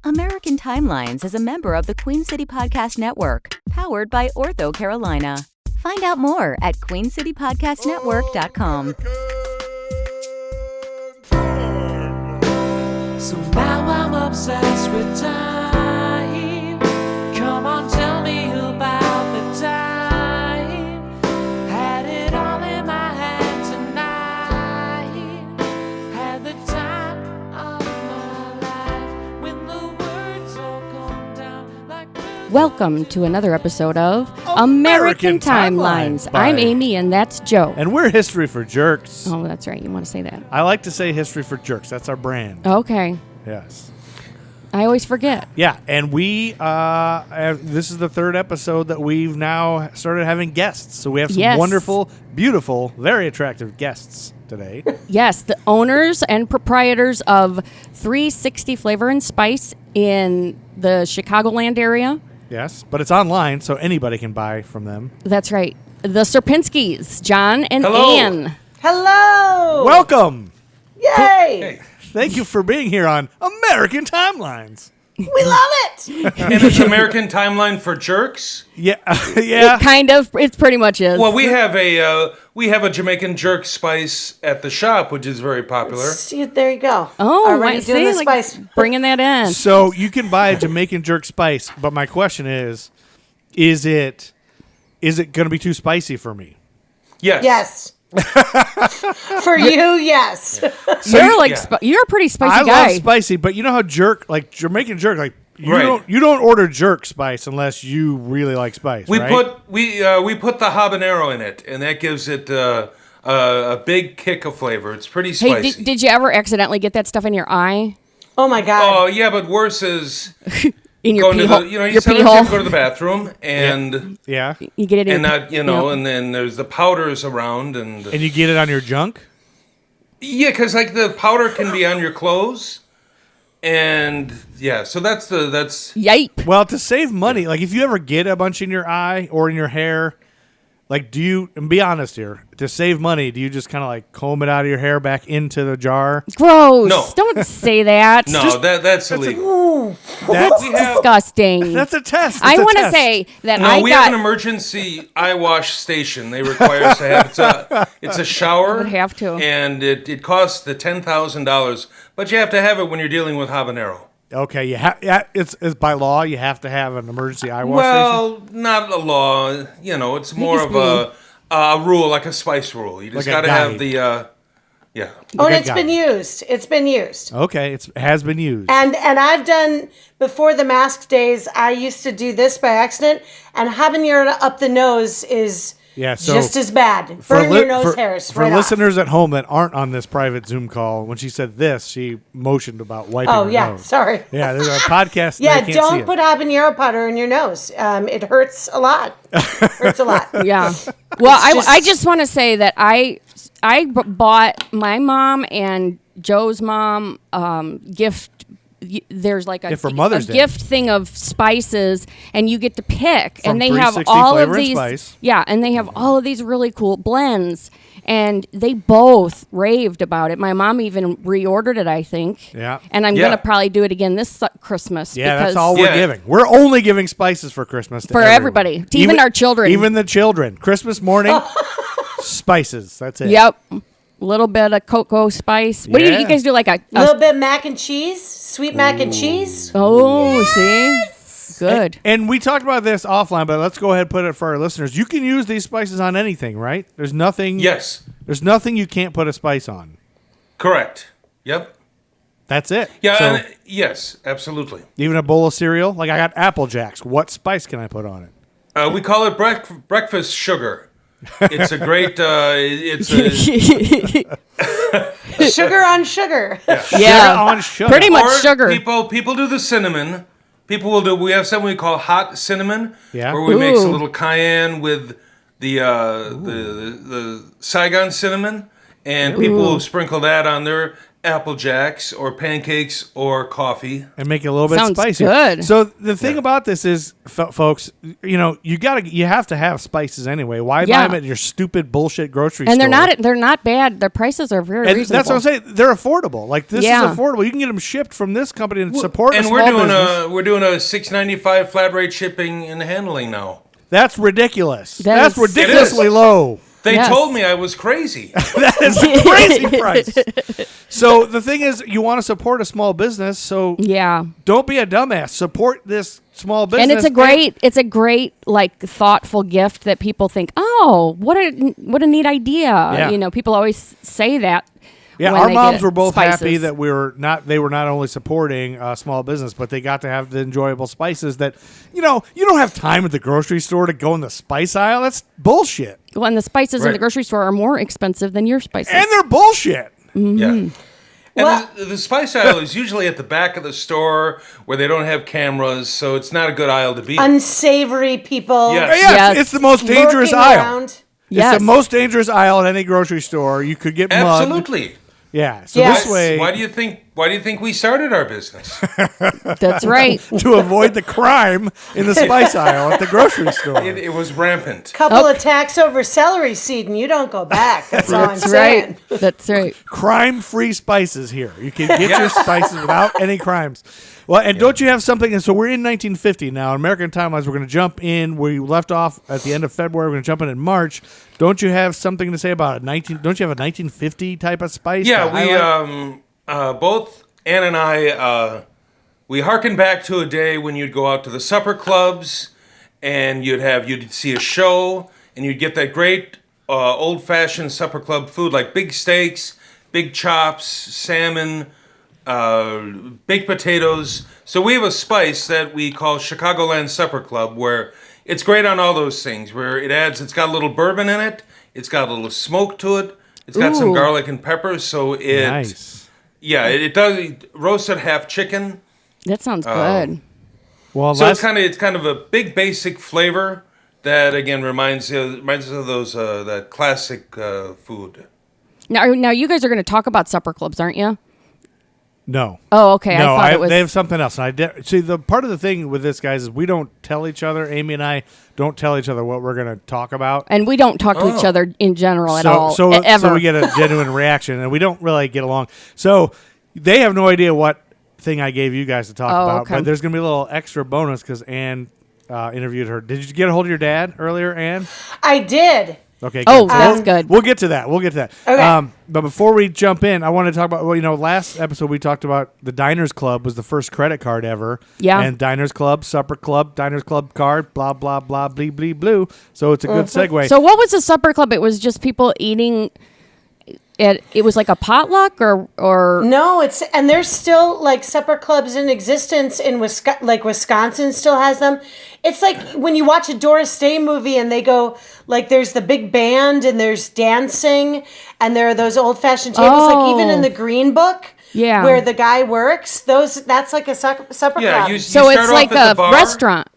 American Timelines is a member of the Queen City Podcast Network, powered by Ortho Carolina. Find out more at queencitypodcastnetwork.com. So now I'm obsessed with time. Come on, tell me about the time. Had it all in my hand tonight. Had the time of my life when the words all come down like. Welcome to another episode of American Timelines. I'm Amy, and that's Joe. And we're History for Jerks. Oh, that's right. You want to say that? I like to say History for Jerks. That's our brand. Okay. Yes. I always forget. Yeah, and we, this is the third episode that we've now started having guests. So we have some wonderful, beautiful, very attractive guests today. Yes, the owners and proprietors of 360 Flavor and Spice in the Chicagoland area. Yes, but it's online, so anybody can buy from them. That's right. The Cirpinskis, John and Hello. Ann. Hello! Welcome! Yay! Hey. Thank you for being here on American Timelines. We love it! And it's American Timeline for Jerks. Yeah, yeah. It pretty much is. Well, we have a Jamaican jerk spice at the shop, which is very popular. See, there you go. Oh, already right. doing the See, spice. bringing that in. So you can buy a Jamaican jerk spice, but my question is it going to be too spicy for me? Yes. Yes. For you, yes. You're a pretty spicy I guy. love spicy, but you know how Jamaican jerk, like you Right. don't order jerk spice unless you really like spice. We right? put the habanero in it, and that gives it a big kick of flavor. It's pretty Hey, spicy. did you ever accidentally get that stuff in your eye? Oh, my God. Oh yeah, but worse is In your going pee to hole? the you your pee sometimes you hole? have to go to the bathroom and Yeah, You get it in and not Yep. and then there's the powders around and and you get it on your junk. yeah, because like the powder can be on your clothes. And yeah, so that's Yipe. Well, to save money, like if you ever get a bunch in your eye or in your hair, like do you? And be honest here. To save money, do you just kind of like comb it out of your hair back into the jar? Gross. No. Don't say that. no, that's illegal. That's Disgusting. that's a test. I want to say that No, I we got. have an emergency eye wash station. They require us to have it's a shower. Would have to. And it costs the $10,000, but you have to have it when you're dealing with habanero. Okay, it's by law you have to have an emergency eye wash station. Well, not a law. It's more of a rule, like a spice rule. You just Like a got to have guide. the yeah. Oh, and Okay, it's got been it. used. It's been used. Okay, it has been used. And I've done, before the mask days, I used to do this by accident, and habanero up the nose is So just as bad. Burn your nose hairs for right off. listeners at home that aren't on this private Zoom call, when she said this, she motioned about wiping Oh, her yeah, nose. sorry. Yeah, there's a podcast. Yeah, they can't see don't it. put habanero powder in your nose. It hurts a lot. Hurts a lot. Yeah. Well, just- I just want to say that I bought my mom and Joe's mom gift. There's like Yeah, for Mother's Day. gift thing of spices, and you get to pick, From and they have 360 all Flavor of and these. Spice. Yeah, and they have all of these really cool blends, and they both raved about it. My mom even reordered it, I think. Yeah. And I'm Yeah. gonna probably do it again this Christmas. Yeah, because that's all we're Yeah. giving. We're only giving spices for Christmas to For everyone. everybody, to even our children. Even the children. Christmas morning, spices. That's it. Yep. A little bit of cocoa spice. What do Yeah. you guys do? Like a A little bit mac and cheese, sweet mac and cheese. oh, see, good. And we talked about this offline, but let's go ahead and put it for our listeners. You can use these spices on anything, right? There's nothing. Yes. There's nothing you can't put a spice on. Correct. Yep. That's it. Yeah. So, And yes. Absolutely. even a bowl of cereal. Like I got Apple Jacks. What spice can I put on it? We call it breakfast sugar. It's a great. It's a, Sugar on sugar. Yeah, on sugar. pretty much or sugar. People do the cinnamon. People will do. We have something we call hot cinnamon. Yeah. Where we mix a Ooh. little cayenne with the Saigon cinnamon, and people will sprinkle that on there. Apple Jacks or pancakes or coffee. And make it a little bit Sounds spicier. good. So the thing about this is, folks, you know, you have to have spices anyway. Why buy them at your stupid bullshit grocery store? And they're not bad. Their prices are very And reasonable. that's what I'm saying. They're affordable. Like this is affordable. You can get them shipped from this company and support a And small business. we're doing a $6.95 flat rate shipping and handling now. That's ridiculous. That That's is- ridiculously low. They Yes. told me I was crazy. That is a crazy price. So the thing is, you want to support a small business, so Yeah. don't be a dumbass. Support this small business. And it's a great like thoughtful gift that people think, "Oh, what a neat idea." Yeah. You know, people always say that. Yeah, when our they moms get were both spices. happy that they were not only supporting a small business, but they got to have the enjoyable spices that, you know, you don't have time at the grocery store to go in the spice aisle. That's bullshit. Well, and the spices in Right. the grocery store are more expensive than your spices. And they're bullshit. Yeah. And Well- the spice aisle is usually at the back of the store where they don't have cameras, so it's not a good aisle to be in. Unsavory people. Yes. Yeah, Yes. it's the most dangerous lurking aisle. around. Yes. It's the most dangerous aisle at any grocery store. You could get mugged. Absolutely. Yeah. So Yes. this way, Why do you think we started our business? That's right. to avoid the crime in the spice aisle at the grocery store. It was rampant. Couple attacks over celery seed, and you don't go back. That's all I'm That's saying. right. That's right. Crime-free spices here. You can get your spices without any crimes. Well, and don't you have something? And so we're in 1950 now. In American timelines, we're going to jump in where you left off at the end of February. We're going to jump in March. Don't you have something to say about it? Don't you have a 1950 type of spice? Yeah, to highlight? we both Ann and I we harken back to a day when you'd go out to the supper clubs and you'd see a show and you'd get that great old-fashioned supper club food like big steaks, big chops, salmon, baked potatoes. So we have a spice that we call Chicagoland Supper Club, where it's great on all those things. Where it's got a little bourbon in it, it's got a little smoke to it, it's got some Ooh. garlic and pepper. So Nice. yeah, it does roasted half chicken. That sounds good. Well, So last, it's kind of a big basic flavor that again reminds us of those that classic food. Now you guys are going to talk about supper clubs, aren't you? no. Oh, okay. No, I thought it was. they have something else. And see, the part of the thing with this, guys, is we don't tell each other. Amy and I don't tell each other what we're going to talk about. And we don't talk to each other in general at all. So ever. we get a genuine reaction, and we don't really get along. So they have no idea what thing I gave you guys to talk about. okay. But there's going to be a little extra bonus because Ann interviewed her. Did you get a hold of your dad earlier, Ann? I did. Okay. Oh, good. So that's good. We'll get to that. Okay. But before we jump in, I want to talk about, last episode we talked about the Diners Club was the first credit card ever. Yeah. And Diners Club, Supper Club, Diners Club card, blah, blah, blah, blee, blee, blue. So it's a good segue. So what was the supper club? It was just people eating. It was like a potluck or No, and there's still like supper clubs in existence in Wisconsin. Like Wisconsin still has them. It's like when you watch a Doris Day movie and they go like there's the big band and there's dancing and there are those old fashioned tables. Like even in the Green Book, Yeah. where the guy works. That's like a supper Yeah, club. you so start it's off like at a the bar. restaurant.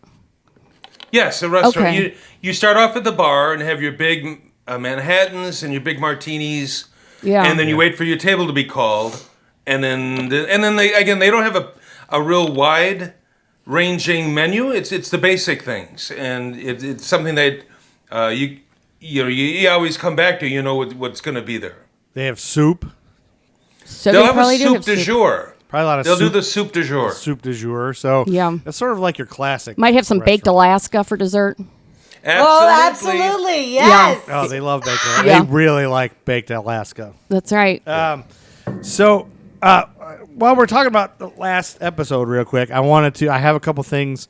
Yes, a restaurant. Okay. You start off at the bar and have your big Manhattans and your big martinis. Yeah. And then you wait for your table to be called, and then they don't have a real wide ranging menu. It's the basic things, and it's something that you always come back to. You know what's going to be there. They have soup. So They'll they have a probably do soup have du soup. jour. Probably a lot of They'll do soup. the soup du jour. Soup du jour. So Yeah. it's sort of like your classic. Might have some baked restaurant. Alaska for dessert. Oh, absolutely. Yes. Oh, they love baked Alaska. Yeah. They really like baked Alaska. That's right. So, while we're talking about the last episode real quick, I have a couple things.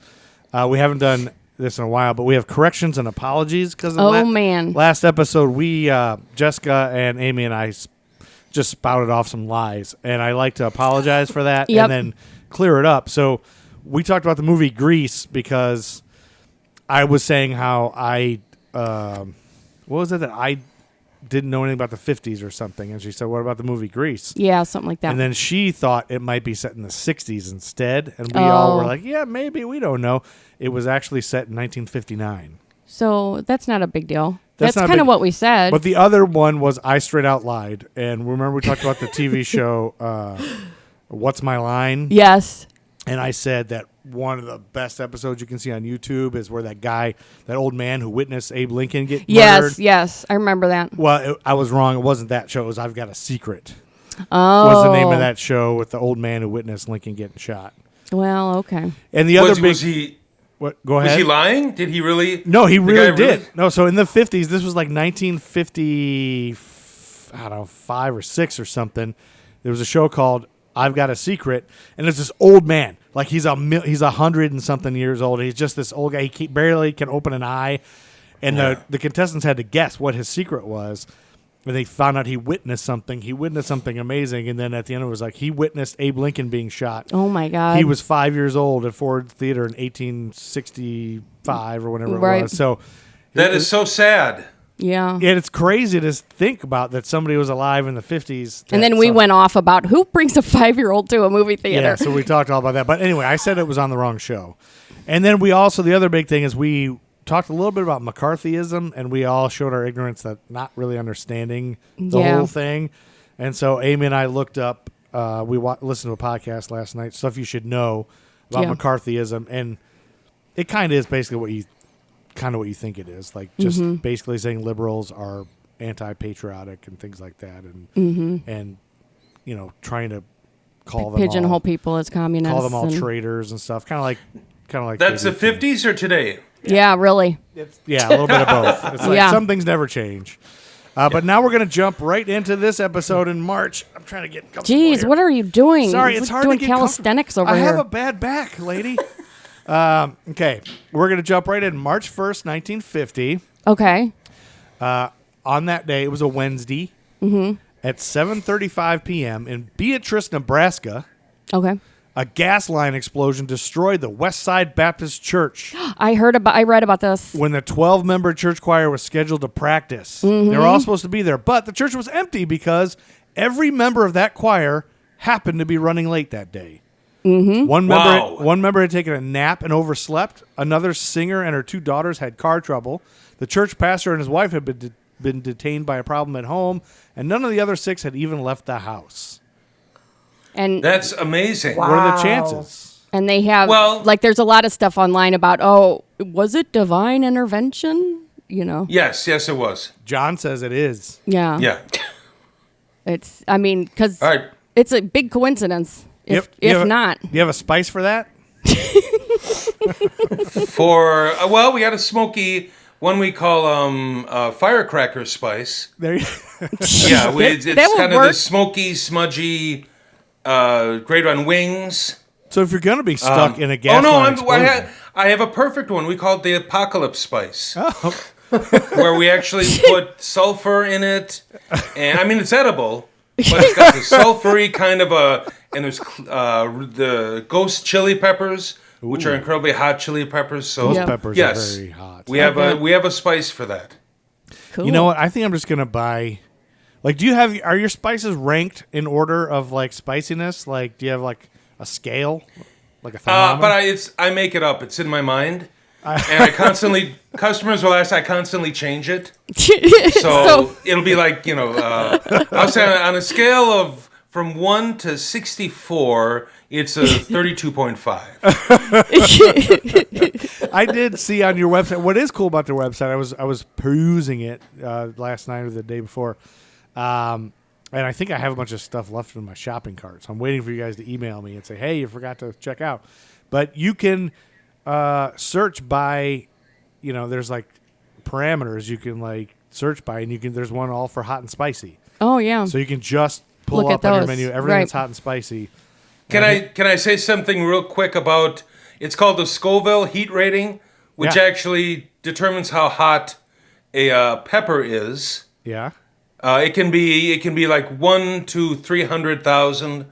We haven't done this in a while, but we have corrections and apologies because man. last episode, Jessica and Amy and I just spouted off some lies, and I like to apologize for that Yep. and then clear it up. So we talked about the movie Grease because I was saying how what was it that I didn't know anything about the 50s or something, and she said, what about the movie Grease? Yeah, something like that. And then she thought it might be set in the 60s instead, and we all were like, yeah, maybe, we don't know. It was actually set in 1959. So that's not a big deal. That's That's not kind of big- what we said. But the other one was I Straight Out Lied. And remember we talked about the TV show What's My Line? yes. And I said that one of the best episodes you can see on YouTube is where that old man who witnessed Abe Lincoln get murdered. Yes. I remember that. Well, I was wrong. It wasn't that show. It was I've Got a Secret. Oh. Was the name of that show with the old man who witnessed Lincoln getting shot. Well, okay. And the other big... Was he What? Go ahead. Was he lying? Did he really? No, he the really guy did. No, so in the 50s, this was like 1950, I don't know, 5 or 6 or something. There was a show called I've Got a Secret, and it's this old man. Like he's 100 and something years old. He's just this old guy. He barely can open an eye. And the contestants had to guess what his secret was. And they found out he witnessed something. He witnessed something amazing. And then at the end, it was like he witnessed Abe Lincoln being shot. Oh, my God. He was 5 years old at Ford Theater in 1865 or whatever Right. it was. So That is so sad. Yeah. and it's crazy to think about that somebody was alive in the 50s. And then we went off about who brings a 5-year-old to a movie theater. Yeah, so we talked all about that. But anyway, I said it was on the wrong show. And then we also, the other big thing is we talked a little bit about McCarthyism, and we all showed our ignorance that not really understanding the Yeah. whole thing. And so Amy and I looked up, listened to a podcast last night, stuff you should know about Yeah. McCarthyism. And it kind of is basically what you think it is. Like just basically saying liberals are anti-patriotic and things like that. And you know, trying to call them Pigeonhole all, people as communists. call them all and- traitors and stuff. Kind of like That's the KBC. 50s or today? Yeah, really. Yeah, a little bit of both. It's like Yeah. some things never change. But now we're going to jump right into this episode in March. I'm trying to get comfortable Jeez, here. what are you doing? Sorry, It's it's like hard doing to get calisthenics comfortable. over I here. have a bad back, lady. Okay, we're going to jump right in. March 1st, 1950. Okay. On that day, it was a Wednesday at 7:35 p.m. in Beatrice, Nebraska. Okay. A gas line explosion destroyed the West Side Baptist Church I read about this. when the 12-member church choir was scheduled to practice. They were all supposed to be there, but the church was empty because every member of that choir happened to be running late that day. One member had taken a nap and overslept. Another singer and her 2 daughters had car trouble. The church pastor and his wife had been detained by a problem at home, and none of the other 6 had even left the house. And That's amazing. Wow. What are the chances? and they have Well- like there's a lot of stuff online about was it divine intervention? You know. Yes, it was. John says it is. Yeah. Yeah. It's cuz All right. it's a big coincidence. If You have not. Do you have a spice for that? For well, we got a smoky one we call firecracker spice. There you Yeah, it's that would kind of work. the smoky, smudgy, great on wings. So if you're going to be stuck in a gas no, line explosion, I have a perfect one. We call it the apocalypse spice, Oh. where we actually put sulfur in it, and I mean it's edible, but it's got the sulfury kind of and there's the ghost chili peppers, which are incredibly hot chili peppers. So those Yeah. peppers yes, are very hot. we have a spice for that. Cool. You know what? I think I'm just going to buy. Like, are your spices ranked in order of like spiciness? Like, do you have like a scale, like a thermometer? But I make it up. It's in my mind. And I constantly, customers will ask, I constantly change it. So it'll be like, I'll say on a scale of from 1 to 64, it's a 32.5. I did see on your website. What is cool about their website? I was perusing it last night or the day before, and I think I have a bunch of stuff left in my shopping cart. So I'm waiting for you guys to email me and say, "Hey, you forgot to check out." But you can search by, there's like parameters you can like search by, and there's one all for hot and spicy. Oh yeah. So you can just pull Look up at on your those. menu everything Right. that's hot and spicy. Can I say something real quick about, it's called the Scoville heat rating, which Yeah. actually determines how hot a pepper is. Yeah. It can be like 1 to 300,000.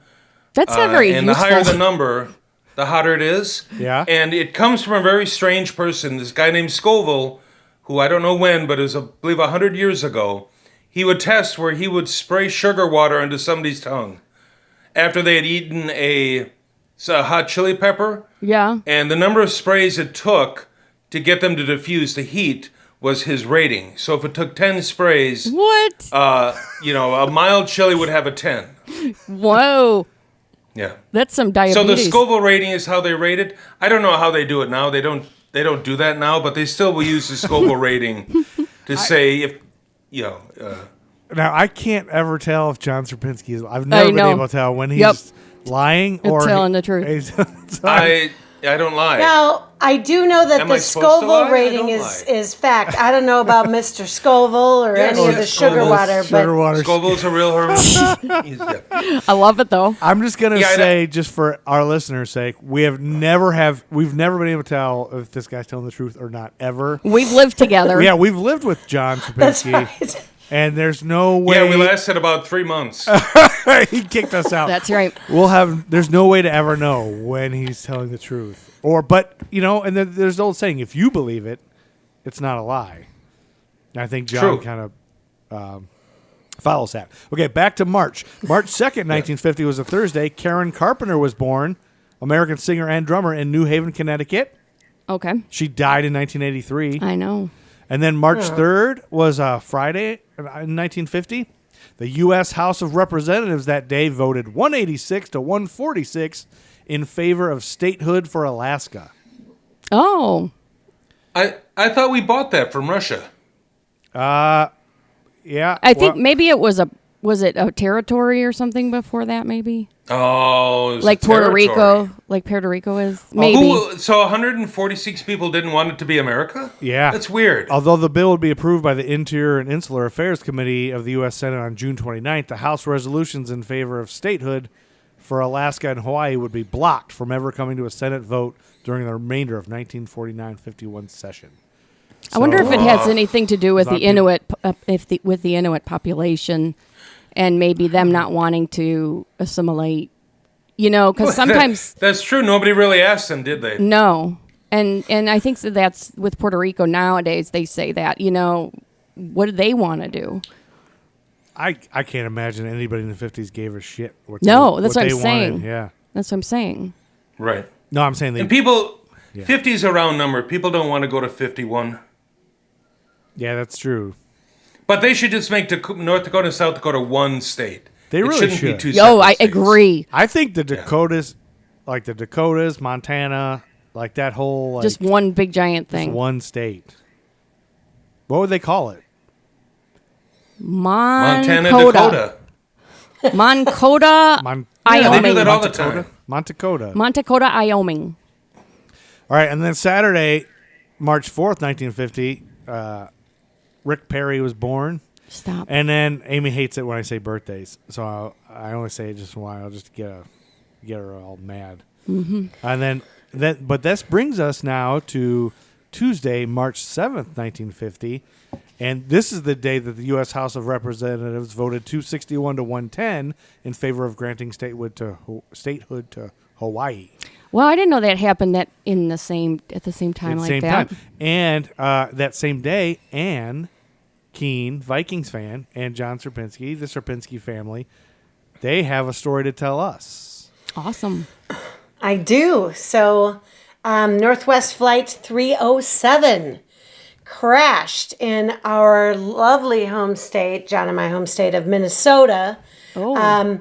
That's not very and useful. the higher the number, the hotter it is. Yeah. And it comes from a very strange person, this guy named Scoville, who I don't know when, but it was, I believe, 100 years ago. He would test where he would spray sugar water into somebody's tongue after they had eaten a hot chili pepper. Yeah. And the number of sprays it took to get them to diffuse the heat was his rating. So if it took 10 sprays, What? a mild chili would have a 10. Whoa. Yeah. That's some diabetes. So the Scoville rating is how they rate it. I don't know how they do it now. They don't do that now, but they still will use the Scoville rating to say if Now I can't ever tell if John Cirpinski is. I've never been able to tell when he's lying or telling the truth. I don't lie. Now, I do know that Am the I supposed to lie? Scoville I rating don't is fact. I don't know about Mr. Scoville or any of the sugar water, but Scoville's a real herb. I love it though. I'm just gonna say, just for our listeners' sake, we've never been able to tell if this guy's telling the truth or not ever. We've lived together. Yeah, we've lived with John that's Cirpinski, right. and there's no way. Yeah, we lasted about 3 months. He kicked us out. That's right. There's no way to ever know when he's telling the truth. And then there's the old saying, if you believe it, it's not a lie. And I think John kind of follows that. Okay, back to March. March 2nd, 1950 was a Thursday. Karen Carpenter was born, American singer and drummer in New Haven, Connecticut. Okay. She died in 1983. I know. And then March 3rd was a Friday in 1950. The U.S. House of Representatives that day voted 186 to 146 in favor of statehood for Alaska. Oh. I thought we bought that from Russia. Yeah. I think maybe it was it a territory or something before that, maybe? Oh, it was like a Puerto territory. Rico, like Puerto Rico is? Maybe. So 146 people didn't want it to be America? Yeah. That's weird. Although the bill would be approved by the Interior and Insular Affairs Committee of the U.S. Senate on June 29th, the House resolutions in favor of statehood for Alaska and Hawaii would be blocked from ever coming to a Senate vote during the remainder of 1949-51 session. I wonder if it has anything to do with the Zombie. Inuit, with the Inuit population, and maybe them not wanting to assimilate. Because sometimes That's true. Nobody really asked them, did they? no, and I think that's with Puerto Rico nowadays. They say that what do they want to do? I can't imagine anybody in the 50s gave a shit. No, that's what I'm they saying. wanted. Yeah. That's what I'm saying. Right. No, I'm saying And people, 50 is a round number. People don't want to go to 51. Yeah, that's true. But they should just make North Dakota and South Dakota one state. They really shouldn't should. be two Yo, separate I states. agree. I think the Dakotas, like the Dakotas, Montana, like that whole Just one big giant thing. one state. What would they call it? Montana, Moncota. Dakota. Moncota, Yeah, they do Wyoming. that all the time. Montecota. Montecota, Wyoming. All right, and then Saturday, March 4th, 1950, Rick Perry was born. Stop. And then Amy hates it when I say birthdays, so I only say it just a while just to get her all mad. Mm-hmm. And but this brings us now to Tuesday, March 7th, 1950, and this is the day that the U.S. House of Representatives voted 261 to 110 in favor of granting statehood to Hawaii. Well, I didn't know that happened at the same time like that. And that same day, Anne Keene, Vikings fan, and John Cirpinski, the Cirpinski family, they have a story to tell us. Awesome. I do. So, Northwest Flight 307 crashed in our lovely home state, John and my home state of Minnesota. Oh.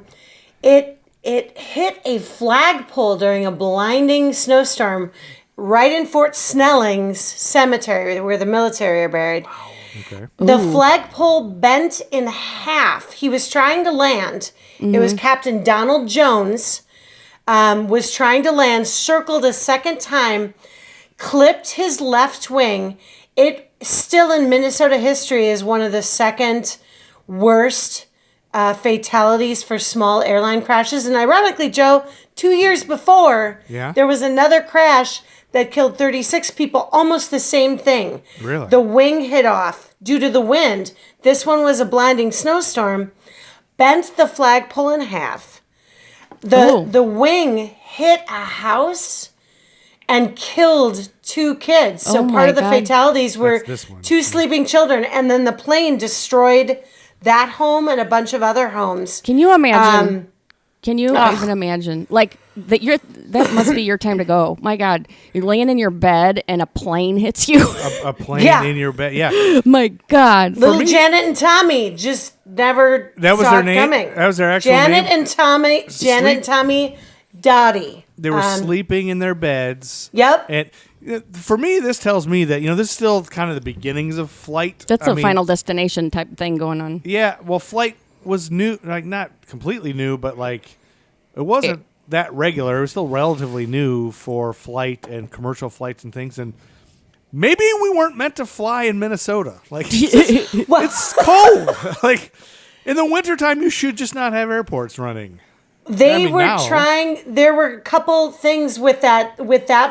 It hit a flagpole during a blinding snowstorm right in Fort Snelling's cemetery where the military are buried. Wow. Okay. The flagpole bent in half. He was trying to land. It was Captain Donald Jones was trying to land, circled a second time, clipped his left wing. It still in Minnesota history is one of the second worst fatalities for small airline crashes. And ironically, Joe, 2 years before, there was another crash that killed 36 people, almost the same thing. Really? The wing hit off due to the wind. This one was a blinding snowstorm, bent the flagpole in half. The wing hit a house and killed 2 kids. So part of the fatalities were 2 sleeping children. And then the plane destroyed that home and a bunch of other homes. Can you imagine? Can you even imagine? Like that must be your time to go. My God, you're laying in your bed and a plane hits you. A plane Yeah. in your bed. Yeah. My God. Little Janet and Tommy just never That was saw their it name? coming. That was their actual Janet name? and Tommy. Janet and Tommy Dottie. They were sleeping in their beds. Yep. And for me, this tells me that, this is still kind of the beginnings of flight. That's a Final Destination type thing going on. Yeah. Well, flight was new, like not completely new, but like it wasn't that regular. It was still relatively new for flight and commercial flights and things. And maybe we weren't meant to fly in Minnesota. Like it's cold. Like in the wintertime, you should just not have airports running. They were now. trying. There were a couple things with that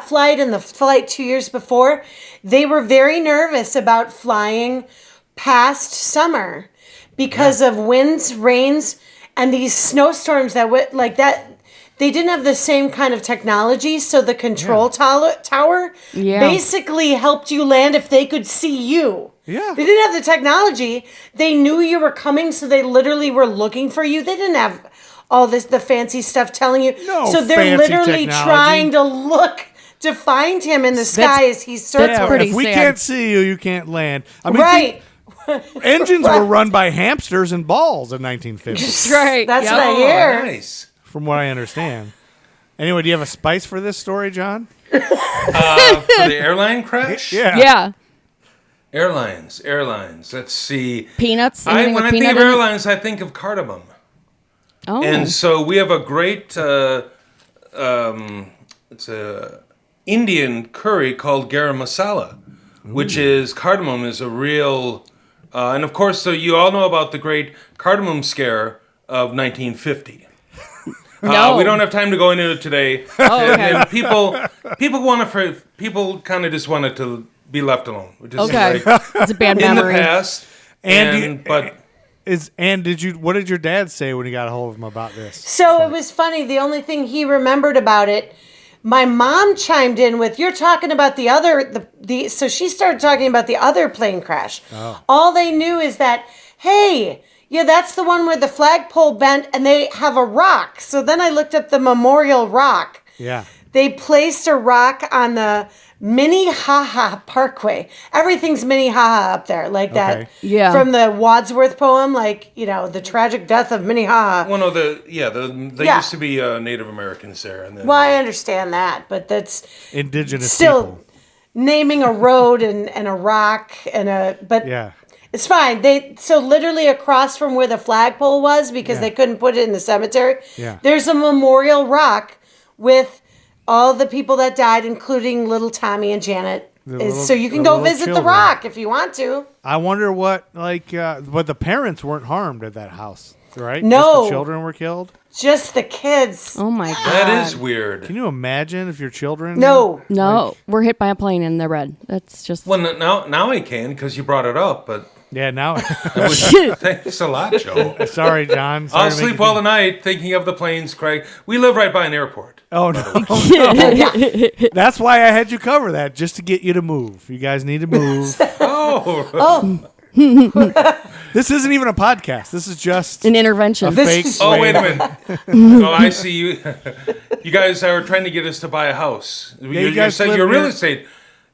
flight and the flight 2 years before. They were very nervous about flying past summer because of winds, rains, and these snowstorms that would like that. They didn't have the same kind of technology, so the control tower basically helped you land if they could see you. Yeah. They didn't have the technology. They knew you were coming, so they literally were looking for you. They didn't have all the fancy stuff telling you. No so they're fancy literally technology. trying to look to find him in the sky as he's searching. That's pretty if we sad. can't see you, you can't land. I mean, Right. engines were run by hamsters and balls in 1950, That's right. That's Yep. what I Oh, hear. nice. from what I understand. Anyway, do you have a spice for this story, John? For the airline crash? Yeah. Yeah. Airlines. Let's see. Peanuts. When Anything with I think peanut of in it? airlines, I think of cardamom. Oh. And so we have a great it's a Indian curry called garam masala, which is cardamom is a real and of course so you all know about the great cardamom scare of 1950. No. We don't have time to go into it today. Oh, okay. And people kind of just want it to be left alone, which is Okay. like It's a bad in the memory. past. What did your dad say when you got a hold of him about this? So it was funny. The only thing he remembered about it, my mom chimed in with, "You're talking about the other." So she started talking about the other plane crash. Oh. All they knew is that, hey, yeah, that's the one where the flagpole bent and they have a rock. So then I looked up the Memorial Rock. Yeah. They placed a rock on the Minnehaha Parkway. Everything's Minnehaha up there, like that. Okay. Yeah. From the Wadsworth poem, like, the tragic death of Minnehaha. Well, no, there used to be Native Americans there, and then Well, I understand that, but that's Indigenous still people. naming a road and a rock but Yeah. it's fine. So literally across from where the flagpole was, because they couldn't put it in the cemetery, Yeah. there's a memorial rock with all the people that died, including little Tommy and Janet. So you can the go little visit children. the rock if you want to. I wonder but the parents weren't harmed at that house, right? No. Just the children were killed? Just the kids. Oh my God. that is weird. Can you imagine if your children? No. No, we're hit by a plane and they're red. That's just. Well, now I can because you brought it up, but Yeah, now. thanks a lot, Joe. Sorry, John. Sorry I'll to make sleep you all the night thinking of the planes, Craig. We live right by an airport. Oh, no. Oh, no. That's why I had you cover that, just to get you to move. You guys need to move. Oh, This isn't even a podcast. This is just An intervention. fake. oh, wait a minute. Oh, I see you. You guys are trying to get us to buy a house. you You guys said live you're real here. estate.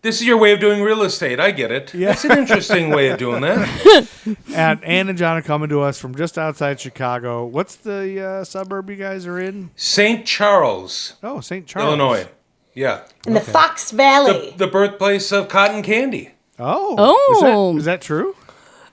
This is your way of doing real estate. I get it. Yeah. That's an interesting way of doing that. And Ann and John are coming to us from just outside Chicago. What's the suburb you guys are in? St. Charles, Oh, St. Charles. Illinois. Yeah. In the Fox Valley. The birthplace of cotton candy. Oh. Oh. Is that true?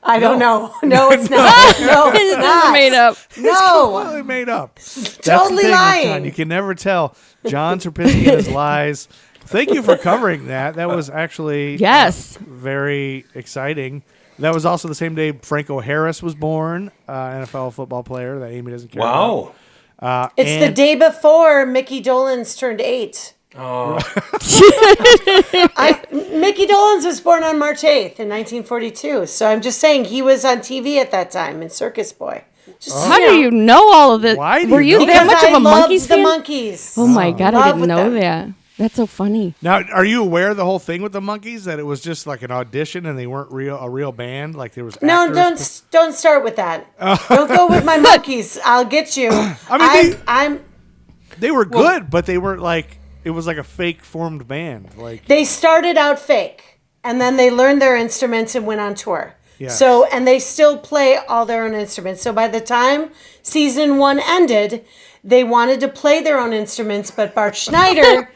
I don't know. No, it's not. No, it's This is not. made up. No. Completely made up. That's Totally the thing with lying. John. You can never tell. John Cirpinski and his lies. Thank you for covering that. That was actually Yes. very exciting. That was also the same day Franco Harris was born, NFL football player that Amy doesn't care Wow. about. It's the day before Mickey Dolenz turned 8. Oh, Mickey Dolenz was born on March 8th in 1942. So I'm just saying he was on TV at that time in Circus Boy. Just, How do you know all of this? Why do Were you you know that Because much of I a loved Monkees the fan? Monkees. Oh my God, I Love didn't with know them. that. That's so funny. Now, are you aware of the whole thing with the Monkees, that it was just like an audition and they weren't a real band? Like there was No, actors don't start with that. Don't go with my monkeys. I'll get you. they were good, but they weren't like, it was like a fake formed band. Like They started out fake, and then they learned their instruments and went on tour. Yeah. So, and they still play all their own instruments. So by the time season 1 ended, they wanted to play their own instruments, but Bart Schneider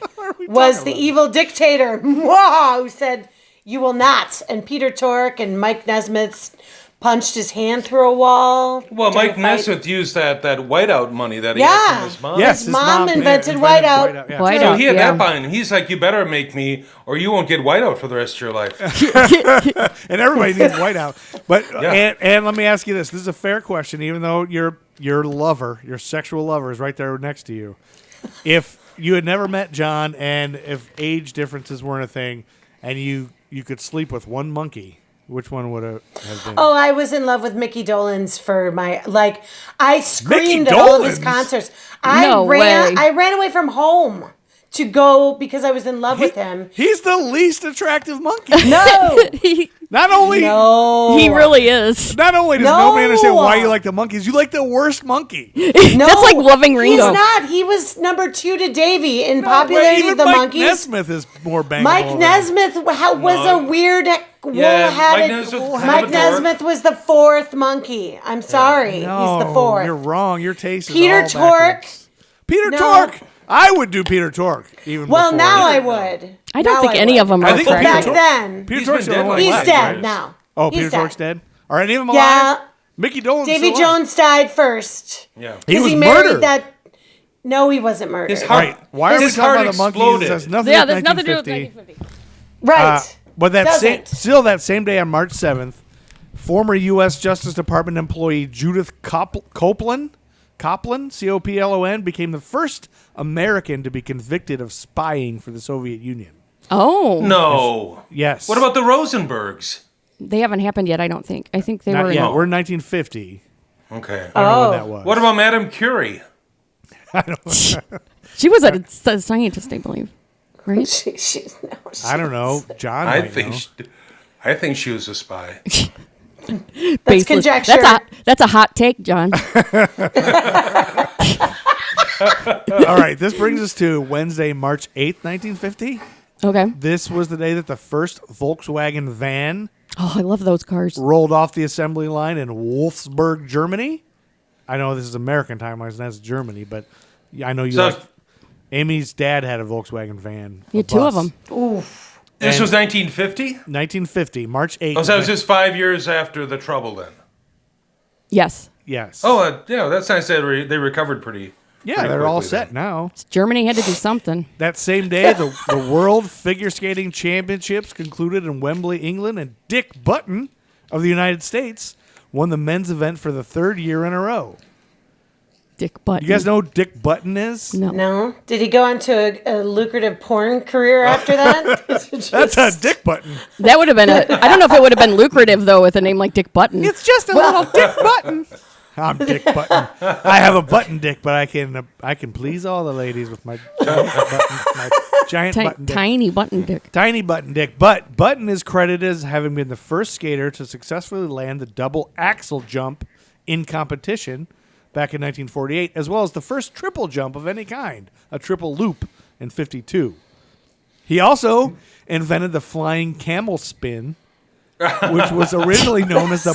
was the evil dictator who said, "You will not." And Peter Tork and Mike Nesmith punched his hand through a wall. Well, Mike Nesmith used that whiteout money that he had from his mom. Yes, his mom invented whiteout. yeah. Whiteout, So he had yeah. that behind him. He's like, you better make me, or you won't get whiteout for the rest of your life. And everybody needs whiteout. But Yeah. and let me ask you this: this is a fair question, even though your lover, your sexual lover, is right there next to you. If you had never met John, and if age differences weren't a thing, and you could sleep with one monkey, which one would have been? Oh, I was in love with Mickey Dolenz for my, like, I screamed at all of his Dolenz? concerts. No way. I ran away from home to go because I was in love with him. He's the least attractive monkey. No, Not only no. He really is. Not only does No. nobody understand why you like the monkeys, you like the worst monkey. No, That's like loving Ringo. He's not. He was number 2 to Davy in But popularity even of the Mike monkeys. Nesmith is more bangable. Mike Nesmith was a weird wool-headed. Mike Nesmith was the 4th monkey. I'm sorry, he's the 4th. You're wrong. Your taste is Peter all Tork. backwards. Peter No. Tork. I would do Peter Tork even Well, before. now I would. I don't Now think any would. of them I are think But attractive. back Tork- then, Peter He's Tork's been the dead only like he's one. that. dead now. Oh, He's Peter dead. Tork's dead? Are any of them Yeah, alive? Mickey Dolenz Davy still alive. Jones died first. Yeah. He Because was he married murdered. that. No, he wasn't murdered. His All heart, right. Why are we his talking heart about the monkeys? exploded. It has nothing Yeah, to do there's with nothing to do with 1950. 1950. Right. But Doesn't. that same day on March 7th, former U.S. Justice Department employee Judith Copeland, Coplon, became the first American to be convicted of spying for the Soviet Union. Oh. No. Yes. What about the Rosenbergs? They haven't happened yet, I don't think. I think they Not were. yet. No. We're in 1950. Okay. I don't know when that was. What about Madame Curie? She was a scientist, I believe. Right? I don't know. John I might think know. I think she was a spy. That's Baseless. conjecture. That's a hot take, John. All right. This brings us to Wednesday, March 8th, 1950. Okay. This was the day that the first Volkswagen van Oh, I love those cars. rolled off the assembly line in Wolfsburg, Germany. I know this is American timelines and that's Germany, but I know you. So- like, Amy's dad had a Volkswagen van. You a had two of bus. them. This And- was 1950? 1950, March 8th. Oh, so that was just 5 years after the trouble then. Yes. Yes. Oh, yeah, that's nice that they recovered pretty yeah, pretty they're all quickly set then. now. Germany had to do something. That same day, the World Figure Skating Championships concluded in Wembley, England, and Dick Button of the United States won the men's event for the 3rd year in a row. Dick Button. You guys know who Dick Button is? No. No. Did he go on to a lucrative porn career after that? That's a Dick Button. That would have been I don't know if it would have been lucrative, though, with a name like Dick Button. It's just a little Dick Button. I'm Dick Button. I have a button dick, but I can please all the ladies with my giant button, my giant button dick. Tiny button dick. Tiny button dick. But Button is credited as having been the first skater to successfully land the double axel jump in competition back in 1948, as well as the first triple jump of any kind, a triple loop in 52. He also invented the flying camel spin, which was originally known as A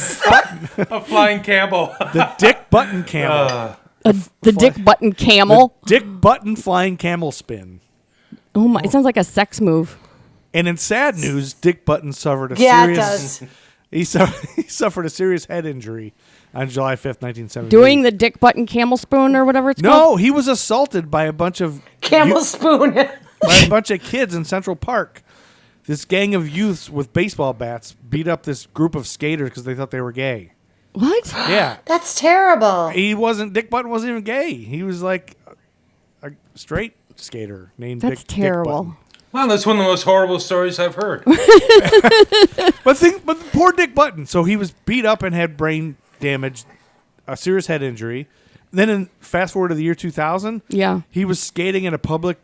flying camel. the Dick Button camel. The Dick Button camel. Dick Button flying camel spin. Oh my! It sounds like a sex move. And in sad news, Dick Button suffered a Yeah, serious. it does. He suffered a serious head injury on July 5th, 1978. Doing the Dick Button camel spoon or whatever it's called. No, he was assaulted by a bunch of Camel spoon. by a bunch of kids in Central Park. This gang of youths with baseball bats beat up this group of skaters because they thought they were gay. What? Yeah, That's terrible. Dick Button wasn't even gay. He was like a straight skater named That's Dick terrible. Button. Wow, that's one of the most horrible stories I've heard. But poor Dick Button. So he was beat up and had brain damage, a serious head injury. Then fast forward to the year 2000. Yeah. He was skating in a public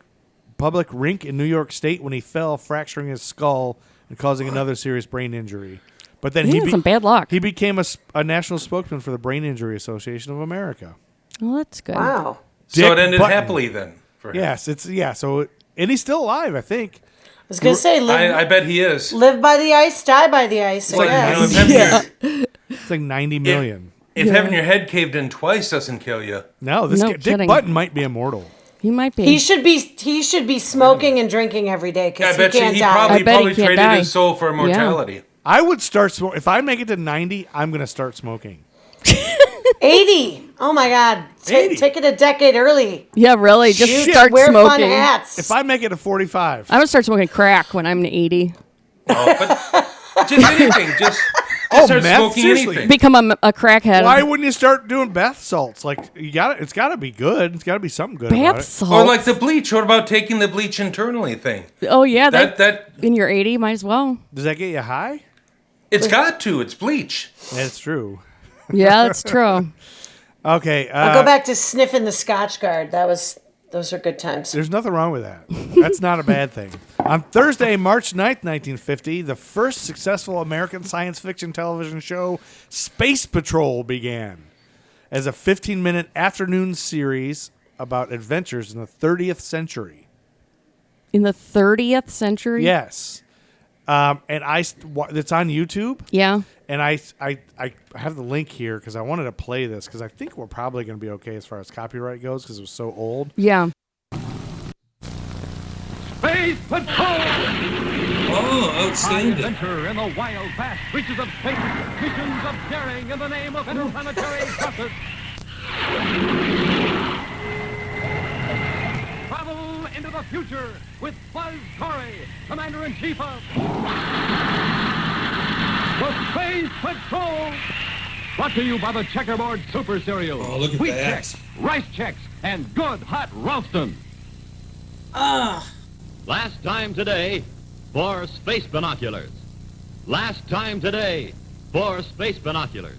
public rink in New York State when he fell, fracturing his skull and causing another serious brain injury. But then He had some bad luck. He became a national spokesman for the Brain Injury Association of America. Well, that's good. Wow. So it ended Button. happily then for him. Yes, So and he's still alive, I think. I was gonna say, I bet he is. live by the ice, die by the ice. It's like, It's like 90 million. If having your head caved in twice doesn't kill you. No, Dick kidding. Button might be immortal. He might be. He should be smoking and drinking every day I because he bet you can't he die. probably bet he can't traded die. his soul for immortality. I would start smoking. If I make it to 90, I'm going to start smoking. 80. Oh my God. 80. Take it a decade early. Yeah, really. Just Shoot, start wear fun smoking. hats. If I make it to 45. I'm gonna start smoking crack when I'm 80. Oh, but just anything. Just start meth? smoking Seriously. anything. Become a crackhead. Why wouldn't you start doing bath salts? Like it's got to be good. It's got to be something good about Bath it. salts? Or like the bleach. What about taking the bleach internally thing? Oh yeah, That in your 80, might as well. Does that get you high? it's got to. It's bleach. That's true. Yeah, that's true. Okay. I'll go back to sniffing the Scotch Guard. Those are good times. There's nothing wrong with that. That's not a bad thing. On Thursday, March 9th, 1950, the first successful American science fiction television show, Space Patrol, began as a 15-minute afternoon series about adventures in the 30th century. In the 30th century? Yes. And it's on YouTube. Yeah. And I have the link here because I wanted to play this because I think we're probably going to be okay as far as copyright goes because it was so old. Yeah. Space Patrol! Oh, outstanding. Adventure in the wild, vast reaches of space. Missions of daring in the name of interplanetary justice. Travel into the future with Buzz Corey, Commander-in-Chief of the Space Patrol. Brought to you by the Checkerboard Super Cereal. Oh, look at Wheat that. Chex, Rice Chex, and good hot Ralston. Last time today for space binoculars. Last time today for space binoculars.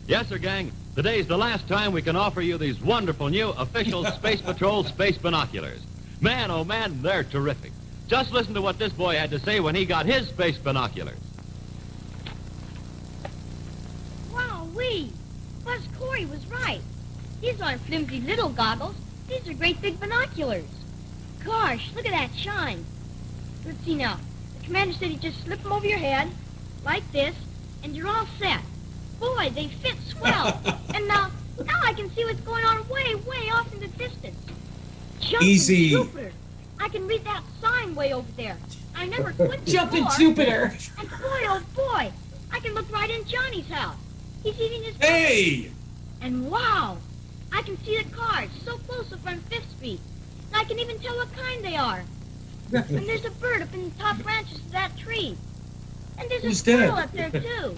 Yes, sir, gang. Today's the last time we can offer you these wonderful new official Space Patrol space binoculars. Man, oh man, they're terrific. Just listen to what this boy had to say when he got his space binoculars. Wow-wee! Buzz Corey was right. These aren't flimsy little goggles. These are great big binoculars. Gosh, look at that shine. Let's see now. The commander said he'd just slip them over your head, like this, and you're all set. Boy, they fit swell. And now I can see what's going on way, way off in the distance. Jumping Jupiter. I can read that sign way over there. I never could Jumping before. Jupiter. And boy, oh boy, I can look right in Johnny's house. He's eating his Hey! And wow, I can see the cars so close up on 5th Street. And I can even tell what kind they are. And there's a bird up in the top branches of that tree. And there's a squirrel up there, too.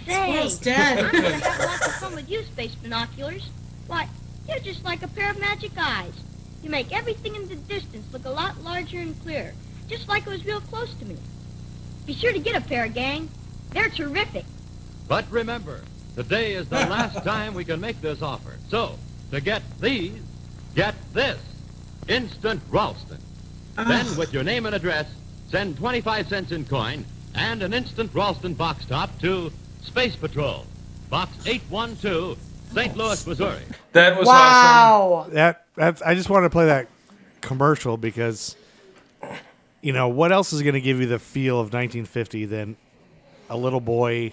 Say, Squirrel's dead. I'm going to have lots of fun with you, space binoculars. Why, you're just like a pair of magic eyes. You make everything in the distance look a lot larger and clearer, just like it was real close to me. Be sure to get a pair, gang. They're terrific. But remember, today is the last time we can make this offer. So, to get these, get this. Instant Ralston. Then, with your name and address, send 25 cents in coin and an Instant Ralston box top to Space Patrol, Box 812, St. Louis, Missouri. That was awesome. Wow. That's I just wanted to play that commercial because, you know, what else is going to give you the feel of 1950 than a little boy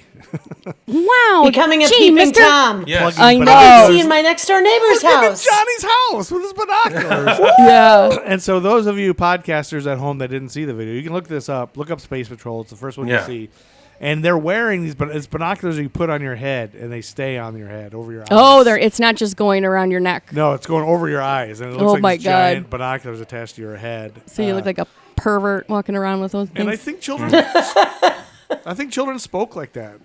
Wow. Becoming a Gee, peeping Mr. Tom. Yes. I I know. can see in my next door neighbor's Look at house. Johnny's house with his binoculars. Yeah. And so those of you podcasters at home that didn't see the video, you can look this up. Look up Space Patrol. It's the first one Yeah. you see. And they're wearing these, but it's binoculars that you put on your head, and they stay on your head, over your eyes. Oh, it's not just going around your neck. No, it's going over your eyes, and it looks Oh like my these God. giant binoculars attached to your head. So you look like a pervert walking around with those And I things. think children spoke like that.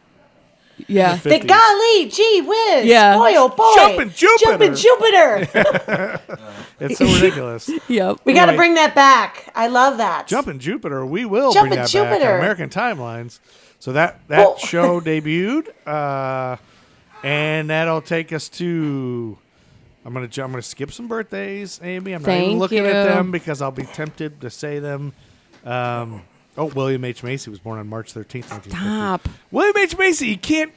Yeah. in the The 50s. golly, gee whiz. Yeah. Boy, oh boy. Jumping Jupiter. Jumping Jupiter. It's so ridiculous. Yep. We got to Anyway. bring that back. I love that. Jumping Jupiter, we will Jumpin' bring that back Jupiter. on American Timelines. So that Oh. show debuted, and that'll take us to I'm gonna skip some birthdays, Amy. I'm not Thank even looking you. at them because I'll be tempted to say them. William H. Macy was born on March 13th, 1950. Stop. William H. Macy, you can't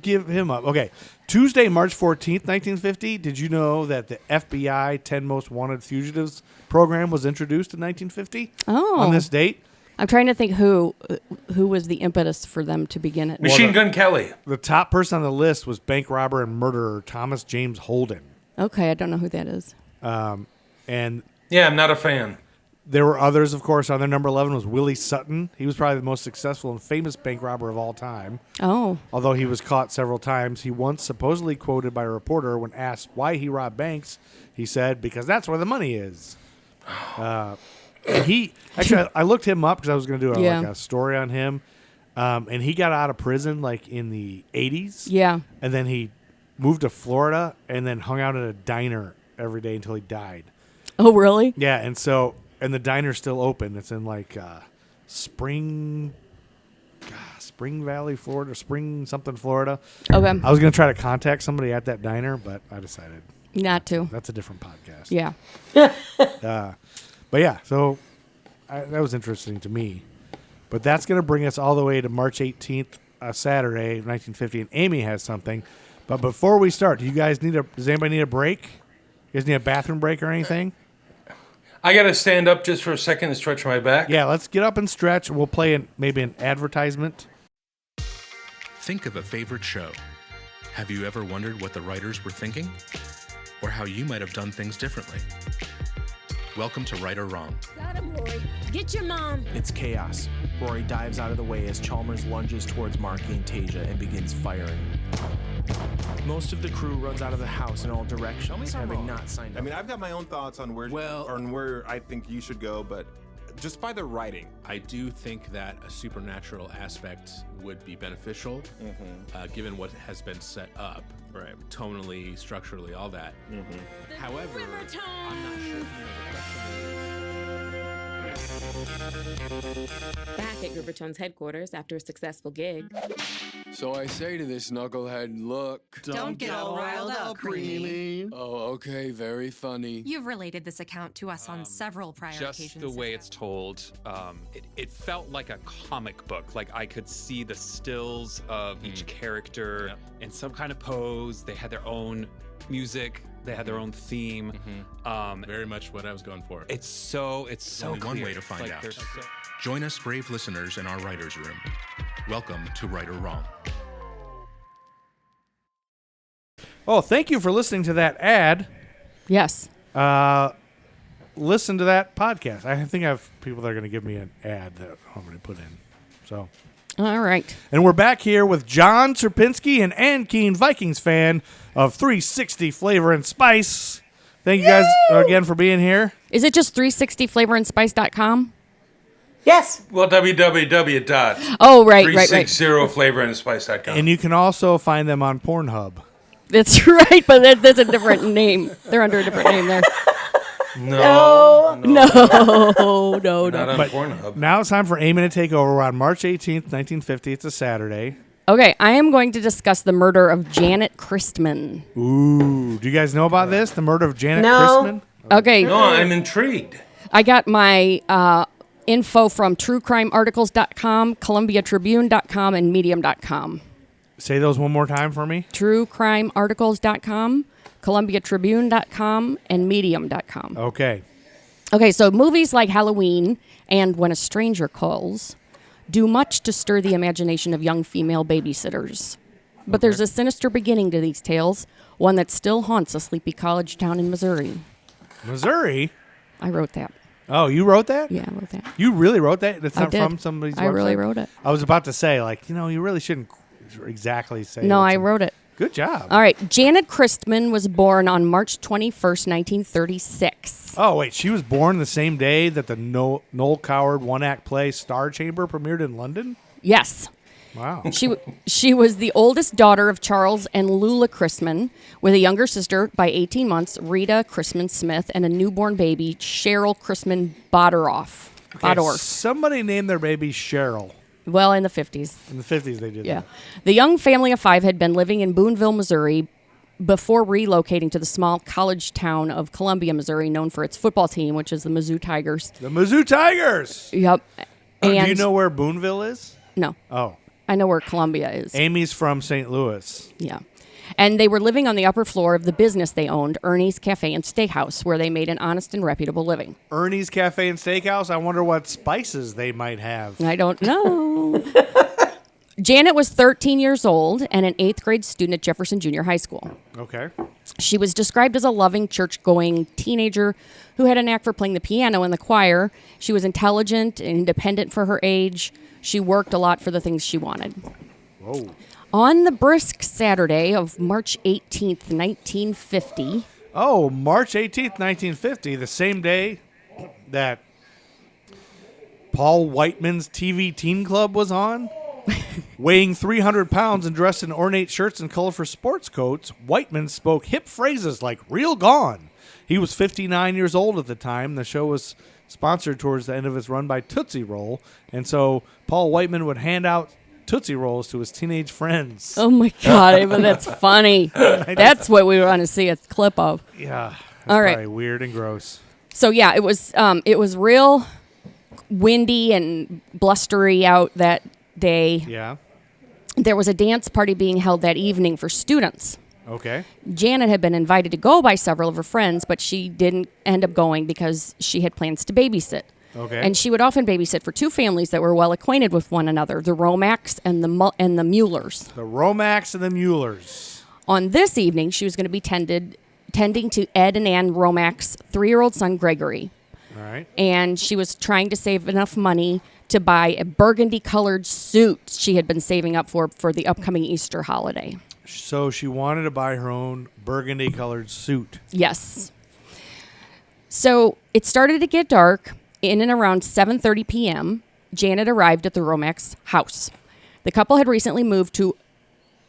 give him up. Okay. Tuesday, March 14th, 1950. Did you know that the FBI 10 Most Wanted Fugitives program was introduced in 1950? Oh. On this date? I'm trying to think who was the impetus for them to begin it. Machine Gun Kelly. The top person on the list was bank robber and murderer Thomas James Holden. Okay, I don't know who that is. And Yeah, I'm not a fan. there were others, of course. On their number 11 was Willie Sutton. He was probably the most successful and famous bank robber of all time. Oh. Although he was caught several times, he once supposedly quoted by a reporter when asked why he robbed banks. He said, "Because that's where the money is." I looked him up because I was going to do a story on him. And he got out of prison like in the 80s. Yeah. And then he moved to Florida and then hung out at a diner every day until he died. Oh, really? Yeah, and the diner's still open. It's in like Spring Valley, Florida, Florida. Okay. I was going to try to contact somebody at that diner, but I decided Not to. that's a different podcast. Yeah. But yeah, so that was interesting to me. But that's going to bring us all the way to March 18th, Saturday, 1950, and Amy has something. But before we start, does anybody need a break? You guys need a bathroom break or anything? I got to stand up just for a second and stretch my back. Yeah, let's get up and stretch. We'll play maybe an advertisement. Think of a favorite show. Have you ever wondered what the writers were thinking? Or how you might have done things differently? Welcome to Right or Wrong. Got him, Rory. Get your mom. It's chaos. Rory dives out of the way as Chalmers lunges towards Marky and Tasia and begins firing. Most of the crew runs out of the house in all directions, having not signed up. I mean, I've got my own thoughts on where I think you should go, but just by the writing. I do think that a supernatural aspect would be beneficial, given what has been set up, right? Tonally, structurally, all that. However, I'm not sure. Back at Rivertone's headquarters after a successful gig. So I say to this knucklehead, look. Don't get all riled up, Creamy. Oh, okay, very funny. You've related this account to us on several prior occasions. Just the way it's told, it felt like a comic book. Like I could see the stills of each character in some kind of pose. They had their own music. They had their own theme. Very much what I was going for. It's so only clear. one way to find out. Join us, brave listeners, in our writer's room. Welcome to Right or Wrong. Oh, thank you for listening to that ad. Yes. Listen to that podcast. I think I have people that are going to give me an ad that I'm going to put in. So, all right. And we're back here with John Cirpinski and Ann Keen, Vikings fan of 360 Flavor and Spice. Thank you guys again for being here. Is it just 360flavorandspice.com? Yes. Well, www. Oh, right. 360flavorandspice.com. And you can also find them on Pornhub. That's right, but that's a different name. They're under a different name there. No. Not on But Pornhub. now it's time for Amy to take over. We're on March 18th, 1950. It's a Saturday. Okay, I am going to discuss the murder of Janett Christman. Ooh, do you guys know about this? The murder of Janett Christman? Okay. No, I'm intrigued. I got my info from truecrimearticles.com, columbiatribune.com, and medium.com. Say those one more time for me. truecrimearticles.com, columbiatribune.com, and medium.com. Okay. Okay, so movies like Halloween and When a Stranger Calls do much to stir the imagination of young female babysitters. But there's a sinister beginning to these tales, one that still haunts a sleepy college town in Missouri. Missouri? I wrote that. Oh, you wrote that? Yeah, I wrote that. You really wrote that? That's I not did. from somebody's website? I really wrote it. I was about to say, you really shouldn't exactly say. No, I wrote it. Good job. All right. Janett Christman was born on March 21st, 1936. Oh, wait. She was born the same day that the Noel Coward one-act play Star Chamber premiered in London? Yes. Wow. She was the oldest daughter of Charles and Lula Christman, with a younger sister by 18 months, Rita Christman Smith, and a newborn baby, Cheryl Christman Bodorf. Okay, somebody named their baby Cheryl. Well, in the 50s. In the 50s they did that. The young family of five had been living in Boonville, Missouri, before relocating to the small college town of Columbia, Missouri, known for its football team, which is the Mizzou Tigers. The Mizzou Tigers! Yep. Do you know where Boonville is? No. Oh. I know where Columbia is. Amy's from St. Louis. Yeah. And they were living on the upper floor of the business they owned, Ernie's Cafe and Steakhouse, where they made an honest and reputable living. Ernie's Cafe and Steakhouse? I wonder what spices they might have. I don't know. Janett was 13 years old and an 8th grade student at Jefferson Junior High School. Okay. She was described as a loving, church-going teenager who had a knack for playing the piano in the choir. She was intelligent and independent for her age. She worked a lot for the things she wanted. Whoa. On the brisk Saturday of March 18th, 1950. Oh, March 18th, 1950, the same day that Paul Whiteman's TV Teen Club was on. Weighing 300 pounds and dressed in ornate shirts and colorful sports coats, Whiteman spoke hip phrases like real gone. He was 59 years old at the time. The show was sponsored towards the end of its run by Tootsie Roll, and so Paul Whiteman would hand out Tootsie Rolls to his teenage friends. Oh my God, but that's funny. That's what we want to see a clip of. Yeah. All right. Probably weird and gross. So yeah, it was real windy and blustery out that day. Yeah. There was a dance party being held that evening for students. Okay. Janett had been invited to go by several of her friends, but she didn't end up going because she had plans to babysit. Okay. And she would often babysit for two families that were well acquainted with one another, the Romacks and the Muellers. The Romacks and the Muellers. On this evening, she was going to be tending to Ed and Ann Romack's 3-year-old son, Gregory. All right. And she was trying to save enough money to buy a burgundy-colored suit she had been saving up for the upcoming Easter holiday. So she wanted to buy her own burgundy-colored suit. Yes. So it started to get dark. In and around 7:30 p.m., Janett arrived at the Romacks' house. The couple had recently moved to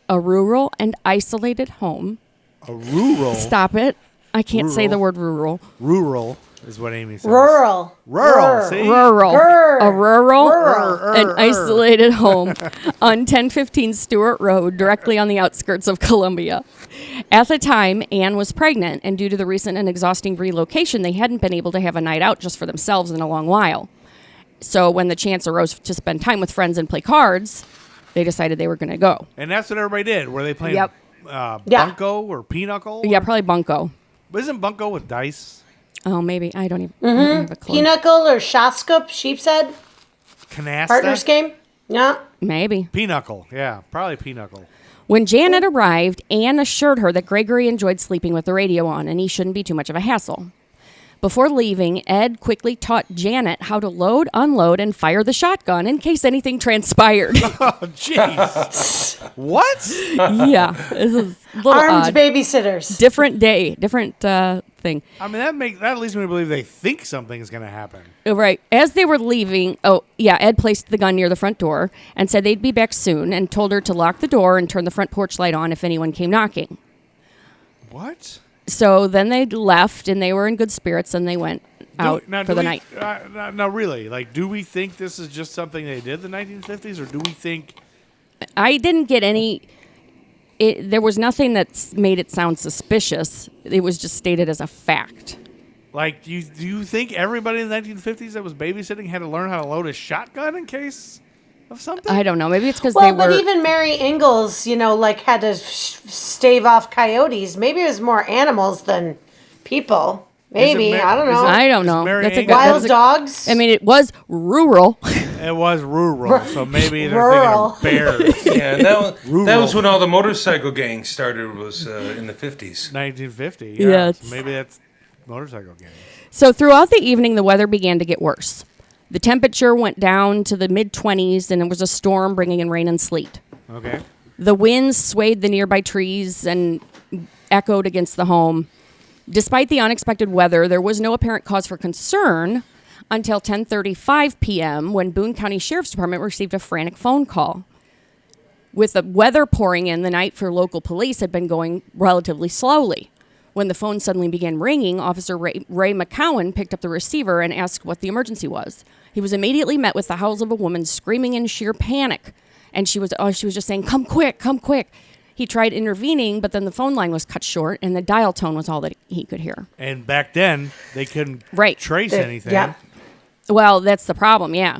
a rural and isolated home. A rural? Stop it. I can't say the word rural. Rural is what Amy says. Rural. Rural. See? Rural. A rural and Rural. isolated home on 1015 Stewart Road, directly on the outskirts of Columbia. At the time, Anne was pregnant, and due to the recent and exhausting relocation, they hadn't been able to have a night out just for themselves in a long while. So when the chance arose to spend time with friends and play cards, they decided they were going to go. And that's what everybody did. Were they playing Yep. Bunko or Pinochle? Yeah, probably Bunko. But isn't Bunko with dice? Oh, maybe. I don't even have a clue. Pinochle or Shaskup, Sheep's Head. Canasta? Partners game? Yeah. Maybe. Pinochle. Yeah, probably Pinochle. When Janett arrived, Anne assured her that Gregory enjoyed sleeping with the radio on and he shouldn't be too much of a hassle. Before leaving, Ed quickly taught Janett how to load, unload, and fire the shotgun in case anything transpired. Oh, jeez. What? Yeah. This is a little Armed odd. babysitters. Different day. Different thing. I mean, that leads me to believe they think something's going to happen. Right. As they were leaving, Ed placed the gun near the front door and said they'd be back soon and told her to lock the door and turn the front porch light on if anyone came knocking. What? So then they left and they were in good spirits and they went out for the night. Now, really, like, do we think this is just something they did in the 1950s, or do we think... I didn't get any... there was nothing that made it sound suspicious. It was just stated as a fact. Like, do you think everybody in the 1950s that was babysitting had to learn how to load a shotgun in case of something? I don't know. Maybe it's because they were... Well, but even Mary Ingalls, had to stave off coyotes. Maybe it was more animals than people. Maybe. I don't know. I don't know. That's a good, Wild dogs? I mean, it was rural. It was rural, so maybe they're Rural. thinking of bears. Yeah, and that was when all the motorcycle gangs started, was in the 50s. 1950, Yeah, yeah. it's- So maybe that's motorcycle gangs. So throughout the evening, the weather began to get worse. The temperature went down to the mid-20s, and it was a storm bringing in rain and sleet. Okay. The winds swayed the nearby trees and echoed against the home. Despite the unexpected weather, there was no apparent cause for concern until 10:35 p.m. when Boone County Sheriff's Department received a frantic phone call. With the weather pouring in, the night for local police had been going relatively slowly. When the phone suddenly began ringing, Officer Ray McCowan picked up the receiver and asked what the emergency was. He was immediately met with the howls of a woman screaming in sheer panic, and she was just saying, "Come quick, come quick." He tried intervening, but then the phone line was cut short, and the dial tone was all that he could hear. And back then, they couldn't trace anything. Yeah. Well, that's the problem, yeah.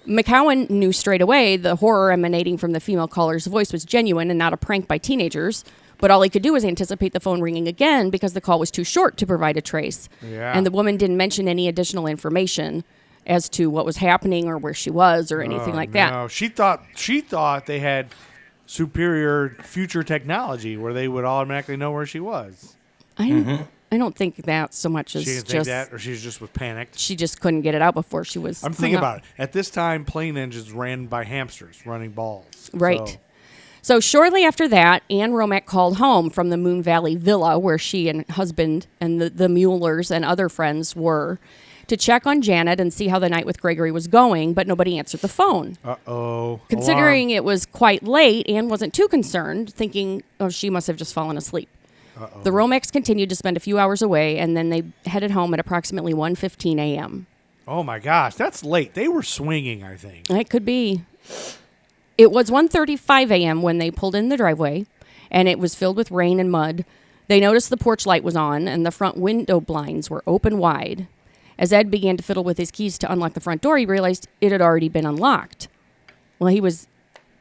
McCowan knew straight away the horror emanating from the female caller's voice was genuine and not a prank by teenagers, but all he could do was anticipate the phone ringing again because the call was too short to provide a trace. Yeah. And the woman didn't mention any additional information as to what was happening or where she was or anything like that. No, she thought they had superior future technology where they would automatically know where she was. I don't think that so much as She didn't just think that, or she just was panicked. she just couldn't get it out before she was. I'm thinking about it. At this time, plane engines ran by hamsters running balls. Right. So shortly after that, Anne Romack called home from the Moon Valley Villa where she and husband and the Muellers and other friends were to check on Janet and see how the night with Gregory was going, but nobody answered the phone. Uh-oh. Considering it was quite late, Anne wasn't too concerned, thinking, oh, she must have just fallen asleep. Uh-oh. The Romacks continued to spend a few hours away, and then they headed home at approximately 1:15 a.m. Oh, my gosh. That's late. They were swinging, I think. It could be. It was 1:35 a.m. when they pulled in the driveway, and it was filled with rain and mud. They noticed the porch light was on, and the front window blinds were open wide. As Ed began to fiddle with his keys to unlock the front door, he realized it had already been unlocked. Well, he was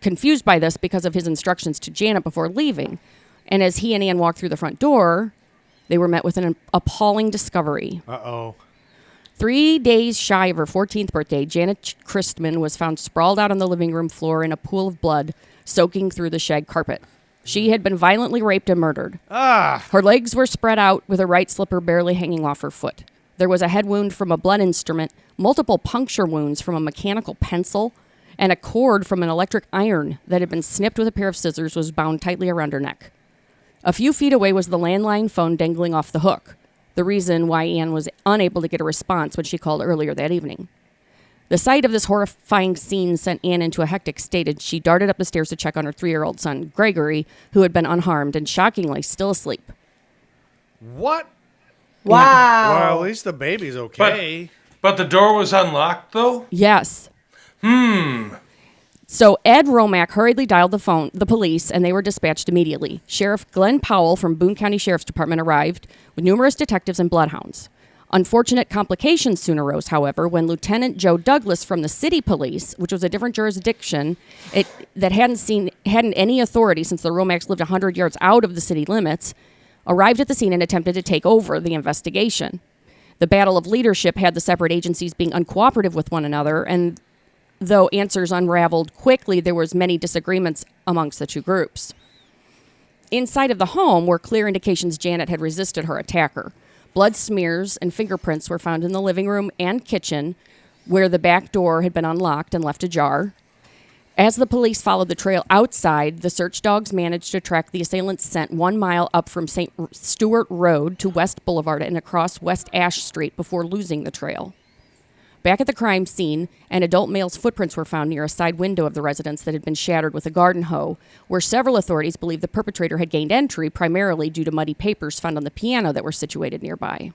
confused by this because of his instructions to Janet before leaving. And as he and Anne walked through the front door, they were met with an appalling discovery. Uh-oh. 3 days shy of her 14th birthday, Janett Christman was found sprawled out on the living room floor in a pool of blood, soaking through the shag carpet. She had been violently raped and murdered. Her legs were spread out with a right slipper barely hanging off her foot. There was a head wound from a blunt instrument, multiple puncture wounds from a mechanical pencil, and a cord from an electric iron that had been snipped with a pair of scissors was bound tightly around her neck. A few feet away was the landline phone dangling off the hook, the reason why Anne was unable to get a response when she called earlier that evening. The sight of this horrifying scene sent Anne into a hectic state, and she darted up the stairs to check on her 3-year-old son, Gregory, who had been unharmed and shockingly still asleep. What? Wow. Well, at least the baby's okay. But the door was unlocked, though? Yes. So Ed Romack hurriedly dialed the police, and they were dispatched immediately. Sheriff Glenn Powell from Boone County Sheriff's Department arrived with numerous detectives and bloodhounds. Unfortunate complications soon arose, however, when Lieutenant Joe Douglas from the city police, which was a different jurisdiction that hadn't any authority since the Romacks lived 100 yards out of the city limits, arrived at the scene and attempted to take over the investigation. The battle of leadership had the separate agencies being uncooperative with one another, and though answers unraveled quickly, there was many disagreements amongst the two groups. Inside of the home were clear indications Janet had resisted her attacker. Blood smears and fingerprints were found in the living room and kitchen, where the back door had been unlocked and left ajar. As the police followed the trail outside, the search dogs managed to track the assailant's scent 1 mile up from St. Stewart Road to West Boulevard and across West Ash Street before losing the trail. Back at the crime scene, an adult male's footprints were found near a side window of the residence that had been shattered with a garden hoe, where several authorities believe the perpetrator had gained entry primarily due to muddy papers found on the piano that were situated nearby.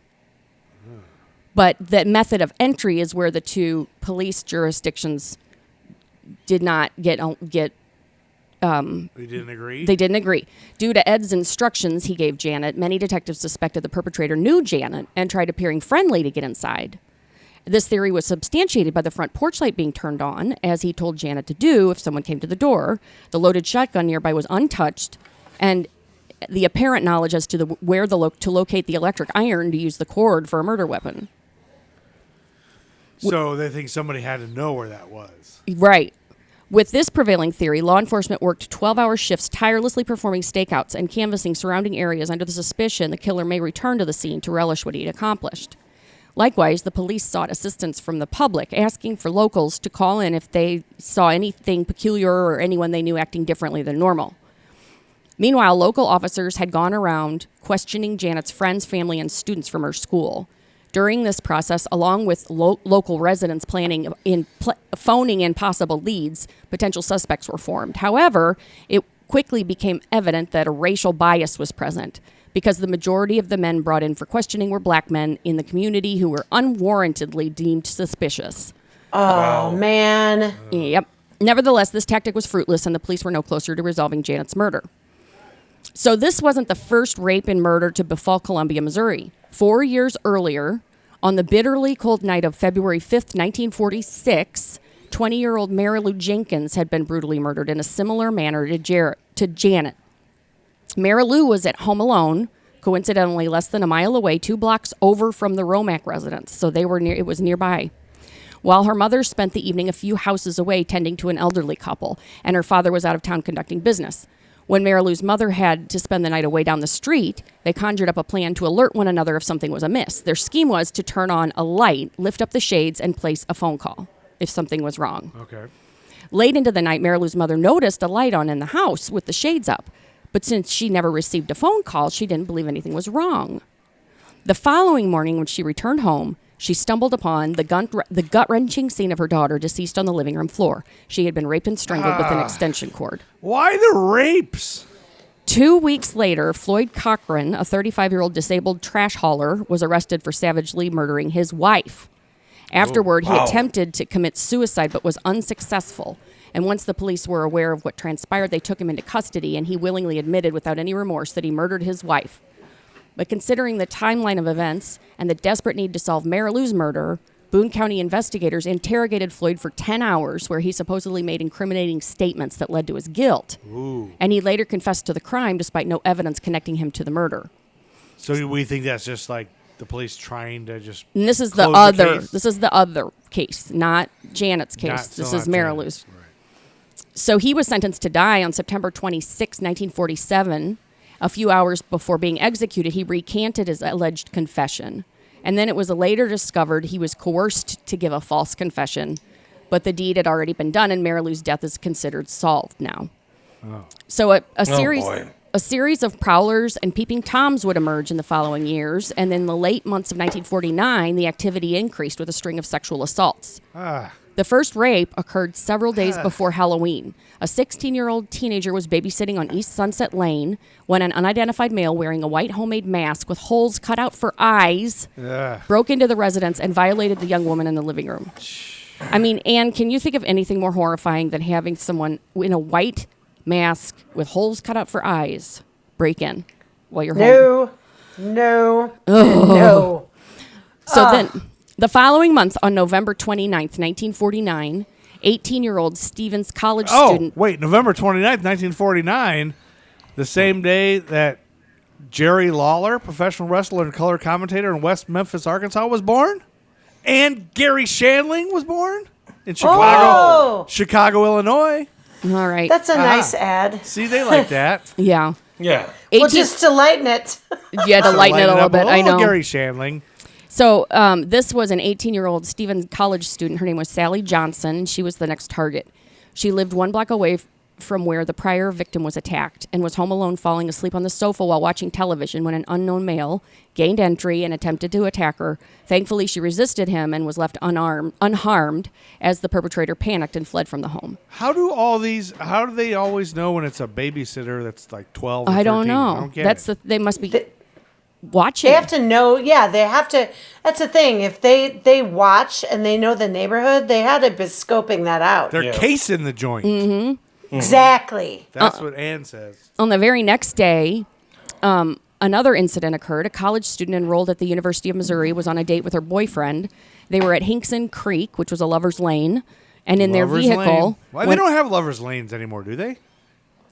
But that method of entry is where the two police jurisdictions did not get They didn't agree? They didn't agree. Due to Ed's instructions he gave Janet, many detectives suspected the perpetrator knew Janet and tried appearing friendly to get inside. This theory was substantiated by the front porch light being turned on, as he told Janet to do if someone came to the door. The loaded shotgun nearby was untouched, and the apparent knowledge as to to locate the electric iron to use the cord for a murder weapon. So they think somebody had to know where that was. Right. With this prevailing theory, law enforcement worked 12-hour shifts tirelessly performing stakeouts and canvassing surrounding areas under the suspicion the killer may return to the scene to relish what he'd accomplished. Likewise, the police sought assistance from the public, asking for locals to call in if they saw anything peculiar or anyone they knew acting differently than normal. Meanwhile, local officers had gone around questioning Janet's friends, family, and students from her school. During this process, along with local residents phoning in possible leads, potential suspects were formed. However, it quickly became evident that a racial bias was present, because the majority of the men brought in for questioning were black men in the community who were unwarrantedly deemed suspicious. Oh, man. Yep. Nevertheless, this tactic was fruitless, and the police were no closer to resolving Janet's murder. So this wasn't the first rape and murder to befall Columbia, Missouri. 4 years earlier, on the bitterly cold night of February 5th, 1946, 20-year-old Mary Lou Jenkins had been brutally murdered in a similar manner to Janet. Mary Lou was at home alone, coincidentally less than a mile away, 2 blocks over from the Romack residence, so it was nearby. While her mother spent the evening a few houses away tending to an elderly couple, and her father was out of town conducting business. When Mary Lou's mother had to spend the night away down the street, they conjured up a plan to alert one another if something was amiss. Their scheme was to turn on a light, lift up the shades, and place a phone call if something was wrong. Okay. Late into the night, Mary Lou's mother noticed a light on in the house with the shades up. But since she never received a phone call, she didn't believe anything was wrong. The following morning, when she returned home, she stumbled upon the gut-wrenching scene of her daughter deceased on the living room floor. She had been raped and strangled with an extension cord. Why the rapes? 2 weeks later, Floyd Cochran, a 35-year-old disabled trash hauler, was arrested for savagely murdering his wife. Afterward, he attempted to commit suicide but was unsuccessful. And once the police were aware of what transpired, they took him into custody, and he willingly admitted without any remorse that he murdered his wife. But considering the timeline of events and the desperate need to solve Mary Lou's murder, Boone County investigators interrogated Floyd for 10 hours, where he supposedly made incriminating statements that led to his guilt. Ooh. And he later confessed to the crime despite no evidence connecting him to the murder. So we think that's just like the police trying to just. And this is close the other. case? This is the other case, not Janet's case. This is Mary Lou's. So he was sentenced to die on September 26, 1947. A few hours before being executed, he recanted his alleged confession. And then it was later discovered he was coerced to give a false confession, but the deed had already been done, and Mary Lou's death is considered solved now. Oh. So a series of prowlers and peeping Toms would emerge in the following years, and in the late months of 1949, the activity increased with a string of sexual assaults. The first rape occurred several days before Halloween. A 16-year-old teenager was babysitting on East Sunset Lane when an unidentified male wearing a white homemade mask with holes cut out for eyes broke into the residence and violated the young woman in the living room. I mean, Anne, can you think of anything more horrifying than having someone in a white mask with holes cut out for eyes break in while you're home? No. So then, the following month, on November 29th, 1949, 18-year-old Stevens College student... Oh, wait, November 29th, 1949, the same day that Jerry Lawler, professional wrestler and color commentator in West Memphis, Arkansas, was born? And Gary Shandling was born in Chicago, Illinois. All right. That's a nice ad. See, they like that. Yeah. Yeah. Well, just to lighten it. Yeah, to lighten it a little bit. I know. Gary Shandling. So this was an 18-year-old Stevens College student. Her name was Sally Johnson. She was the next target. She lived 1 block away from where the prior victim was attacked and was home alone falling asleep on the sofa while watching television when an unknown male gained entry and attempted to attack her. Thankfully, she resisted him and was left unharmed as the perpetrator panicked and fled from the home. How do they always know when it's a babysitter that's like 12 or 13? I don't know. I don't get They must be watching. They have to know. Yeah, they have to. That's the thing. If they watch and they know the neighborhood, they had to be scoping that out. They're casing the joint. Mm-hmm. Exactly. That's what Ann says. On the very next day, another incident occurred. A college student enrolled at the University of Missouri was on a date with her boyfriend. They were at Hinkson Creek, which was a lover's lane, and in their vehicle... Why they don't have lover's lanes anymore, do they?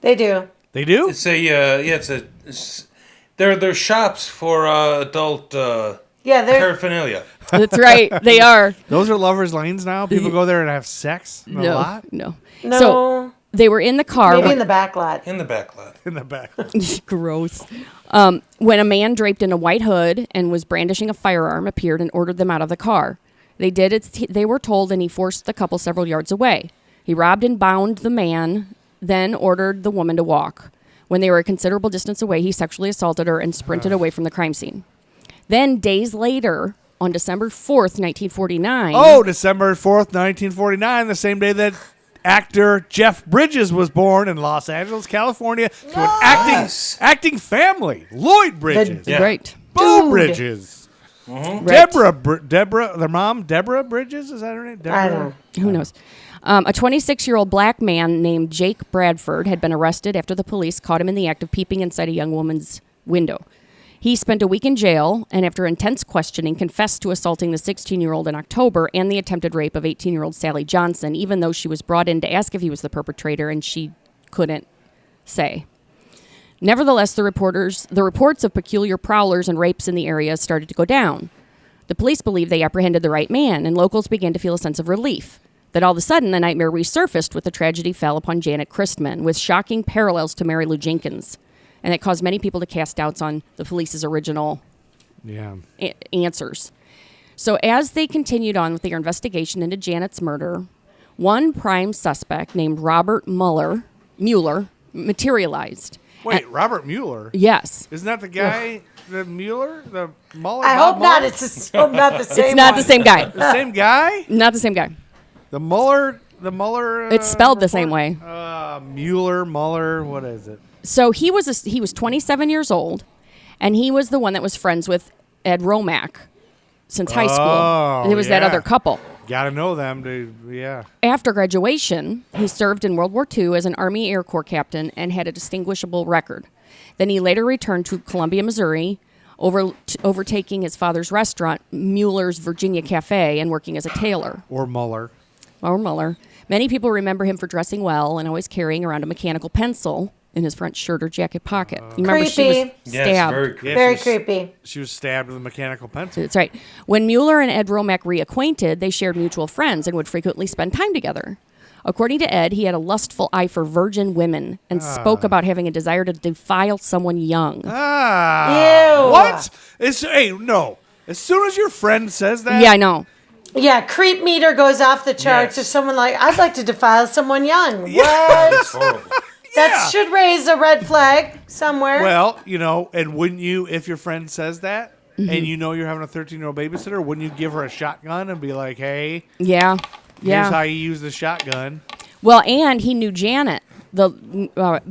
They do. They do? It's they're shops for adult paraphernalia. That's right. They are. Those are lover's lanes now? People go there and have sex a lot? No. So they were in the car. Maybe in the back lot. In the back lot. In the back. Gross. When a man draped in a white hood and was brandishing a firearm appeared and ordered them out of the car. They were told, and he forced the couple several yards away. He robbed and bound the man, then ordered the woman to walk. When they were a considerable distance away, he sexually assaulted her and sprinted away from the crime scene. Then, days later, on December 4th, 1949... Oh, December 4th, 1949, the same day that actor Jeff Bridges was born in Los Angeles, California, to an acting family. Lloyd Bridges. Right. Bo Bridges. Deborah, their mom, Deborah Bridges, is that her name? Deborah? I don't know. Who knows? A 26-year-old black man named Jake Bradford had been arrested after the police caught him in the act of peeping inside a young woman's window. He spent a week in jail and after intense questioning confessed to assaulting the 16-year-old in October and the attempted rape of 18-year-old Sally Johnson, even though she was brought in to ask if he was the perpetrator and she couldn't say. Nevertheless, the reports of peculiar prowlers and rapes in the area started to go down. The police believed they apprehended the right man, and locals began to feel a sense of relief. Then all of a sudden, the nightmare resurfaced with the tragedy fell upon Janett Christman, with shocking parallels to Mary Lou Jenkins. And it caused many people to cast doubts on the police's original answers. So as they continued on with their investigation into Janett's murder, one prime suspect named Robert Mueller materialized. Wait, Robert Mueller? Yes. Isn't that the guy, the Mueller? The Mueller? I hope not. It's not the same It's not the same guy. The same guy? Not the same guy. The Mueller? It's spelled the same way. Mueller, what is it? So he was 27 years old, and he was the one that was friends with Ed Romack since high school. There was that other couple. Gotta know them, dude. Yeah. After graduation, he served in World War II as an Army Air Corps captain and had a distinguishable record. Then he later returned to Columbia, Missouri, overtaking his father's restaurant, Mueller's Virginia Cafe, and working as a tailor. Or Mueller. Many people remember him for dressing well and always carrying around a mechanical pencil in his front shirt or jacket pocket. You remember creepy. she was stabbed. Yes, very creepy. Very creepy. She was stabbed with a mechanical pencil. That's right. When Mueller and Ed Romack reacquainted, they shared mutual friends and would frequently spend time together. According to Ed, he had a lustful eye for virgin women and spoke about having a desire to defile someone young. Ew. What? No. As soon as your friend says that. Yeah, I know. Yeah, creep meter goes off the charts. If someone I'd like to defile someone young. What? That should raise a red flag somewhere. Well, and wouldn't you, if your friend says that, and you're having a 13-year-old babysitter, wouldn't you give her a shotgun and be like, hey, here's how you use the shotgun? Well, and he knew Janett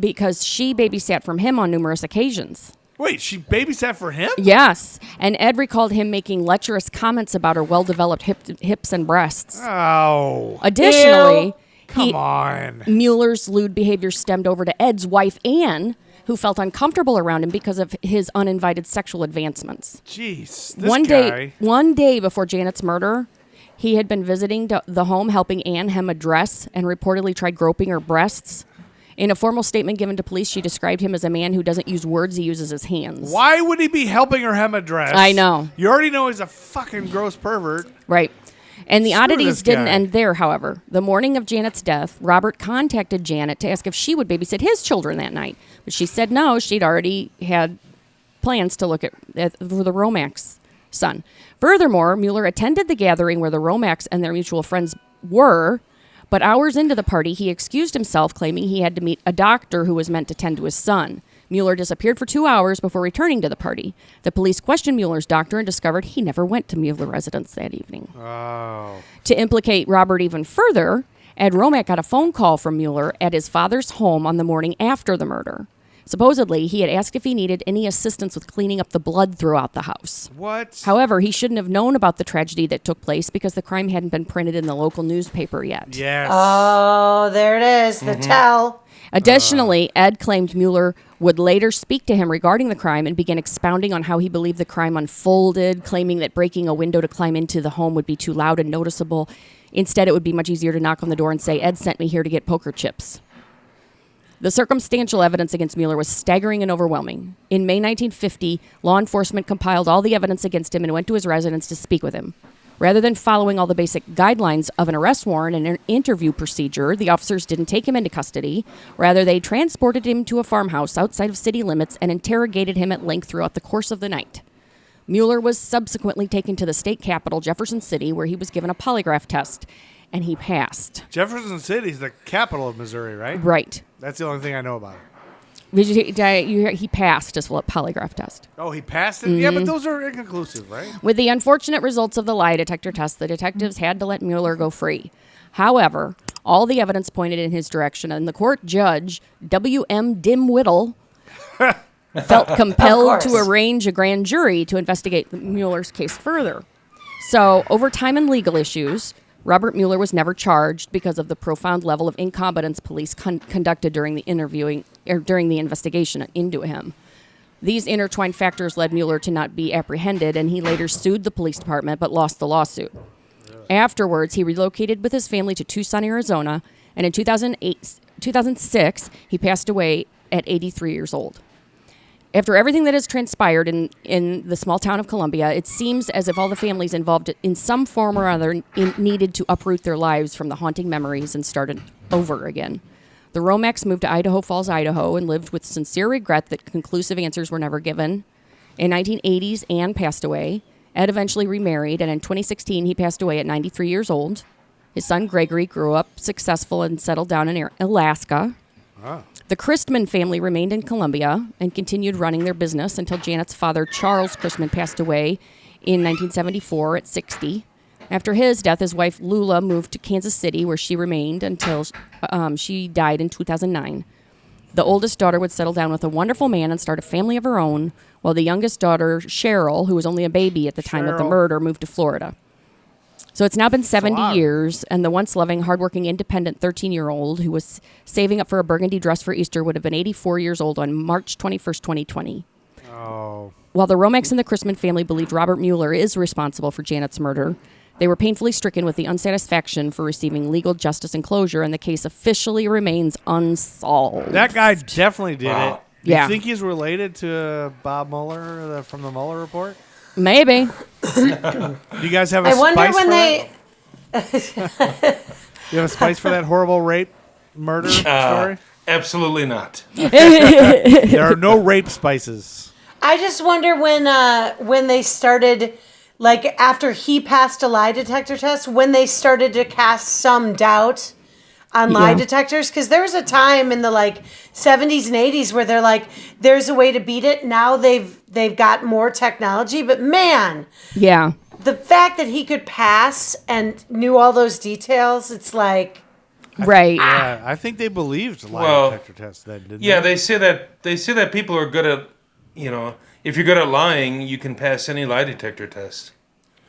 because she babysat from him on numerous occasions. Wait, she babysat for him? Yes, and Ed recalled him making lecherous comments about her well-developed hips and breasts. Oh. Additionally... Come on. Mueller's lewd behavior stemmed over to Ed's wife, Anne, who felt uncomfortable around him because of his uninvited sexual advancements. Jeez, One day before Janett's murder, he had been visiting the home helping Anne hem a dress and reportedly tried groping her breasts. In a formal statement given to police, she described him as a man who doesn't use words, he uses his hands. Why would he be helping her hem a dress? I know. You already know he's a fucking gross pervert. Right. And the Screw oddities this didn't guy. end there, however. The morning of Janett's death, Robert contacted Janett to ask if she would babysit his children that night. But she said no, she'd already had plans to look for the Romack's son. Furthermore, Mueller attended the gathering where the Romacks and their mutual friends were, but hours into the party, he excused himself, claiming he had to meet a doctor who was meant to tend to his son. Mueller disappeared for 2 hours before returning to the party. The police questioned Mueller's doctor and discovered he never went to Mueller residence that evening. Oh. To implicate Robert even further, Ed Romack got a phone call from Mueller at his father's home on the morning after the murder. Supposedly, he had asked if he needed any assistance with cleaning up the blood throughout the house. What? However, he shouldn't have known about the tragedy that took place because the crime hadn't been printed in the local newspaper yet. Yes. Oh, there it is. The tell. Additionally, Ed claimed Mueller would later speak to him regarding the crime and began expounding on how he believed the crime unfolded, claiming that breaking a window to climb into the home would be too loud and noticeable. Instead, it would be much easier to knock on the door and say, Ed sent me here to get poker chips. The circumstantial evidence against Mueller was staggering and overwhelming. In May 1950, law enforcement compiled all the evidence against him and went to his residence to speak with him. Rather than following all the basic guidelines of an arrest warrant and an interview procedure, the officers didn't take him into custody. Rather, they transported him to a farmhouse outside of city limits and interrogated him at length throughout the course of the night. Mueller was subsequently taken to the state capital, Jefferson City, where he was given a polygraph test, and he passed. Jefferson City is the capital of Missouri, right? Right. That's the only thing I know about it. He passed his polygraph test. Oh, he passed it? Yeah, but those are inconclusive, right? With the unfortunate results of the lie detector test, the detectives had to let Mueller go free. However, all the evidence pointed in his direction, and the court judge, W.M. Dimwittle, felt compelled to course. arrange a grand jury to investigate Mueller's case further. So, over time and legal issues, Robert Mueller was never charged because of the profound level of incompetence police conducted during the investigation into him. These intertwined factors led Mueller to not be apprehended, and he later sued the police department but lost the lawsuit. Afterwards, he relocated with his family to Tucson, Arizona, and in 2006, he passed away at 83 years old. After everything that has transpired in the small town of Columbia, it seems as if all the families involved in some form or other needed to uproot their lives from the haunting memories and start over again. The Romacks moved to Idaho Falls, Idaho, and lived with sincere regret that conclusive answers were never given. In 1980s, Anne passed away. Ed eventually remarried, and in 2016, he passed away at 93 years old. His son, Gregory, grew up successful and settled down in Alaska. Ah. The Christman family remained in Columbia and continued running their business until Janett's father, Charles Christman, passed away in 1974 at 60. After his death, his wife, Lula, moved to Kansas City, where she remained until she died in 2009. The oldest daughter would settle down with a wonderful man and start a family of her own, while the youngest daughter, Cheryl, who was only a baby at the time of the murder, moved to Florida. So it's now been 70 years, and the once loving, hardworking, independent 13-year-old who was saving up for a burgundy dress for Easter would have been 84 years old on March 21st, 2020. Oh. While the Romacks and the Christman family believed Robert Mueller is responsible for Janett's murder, they were painfully stricken with the unsatisfaction for receiving legal justice and closure, and the case officially remains unsolved. That guy definitely did it. Yeah. You think he's related to Bob Mueller from the Mueller report? Maybe. Do you guys have a I spice wonder for when that? You have a spice for that horrible rape murder story? Absolutely not. There are no rape spices. I just wonder when they started, like after he passed a lie detector test, when they started to cast some doubt on lie detectors, because there was a time in the 70s and 80s where they're like, there's a way to beat it. Now they've got more technology, but man, the fact that he could pass and knew all those details, it's like, right. Yeah, I think they believed lie detector tests then, didn't they? Yeah, they say that people are good at, if you're good at lying, you can pass any lie detector test.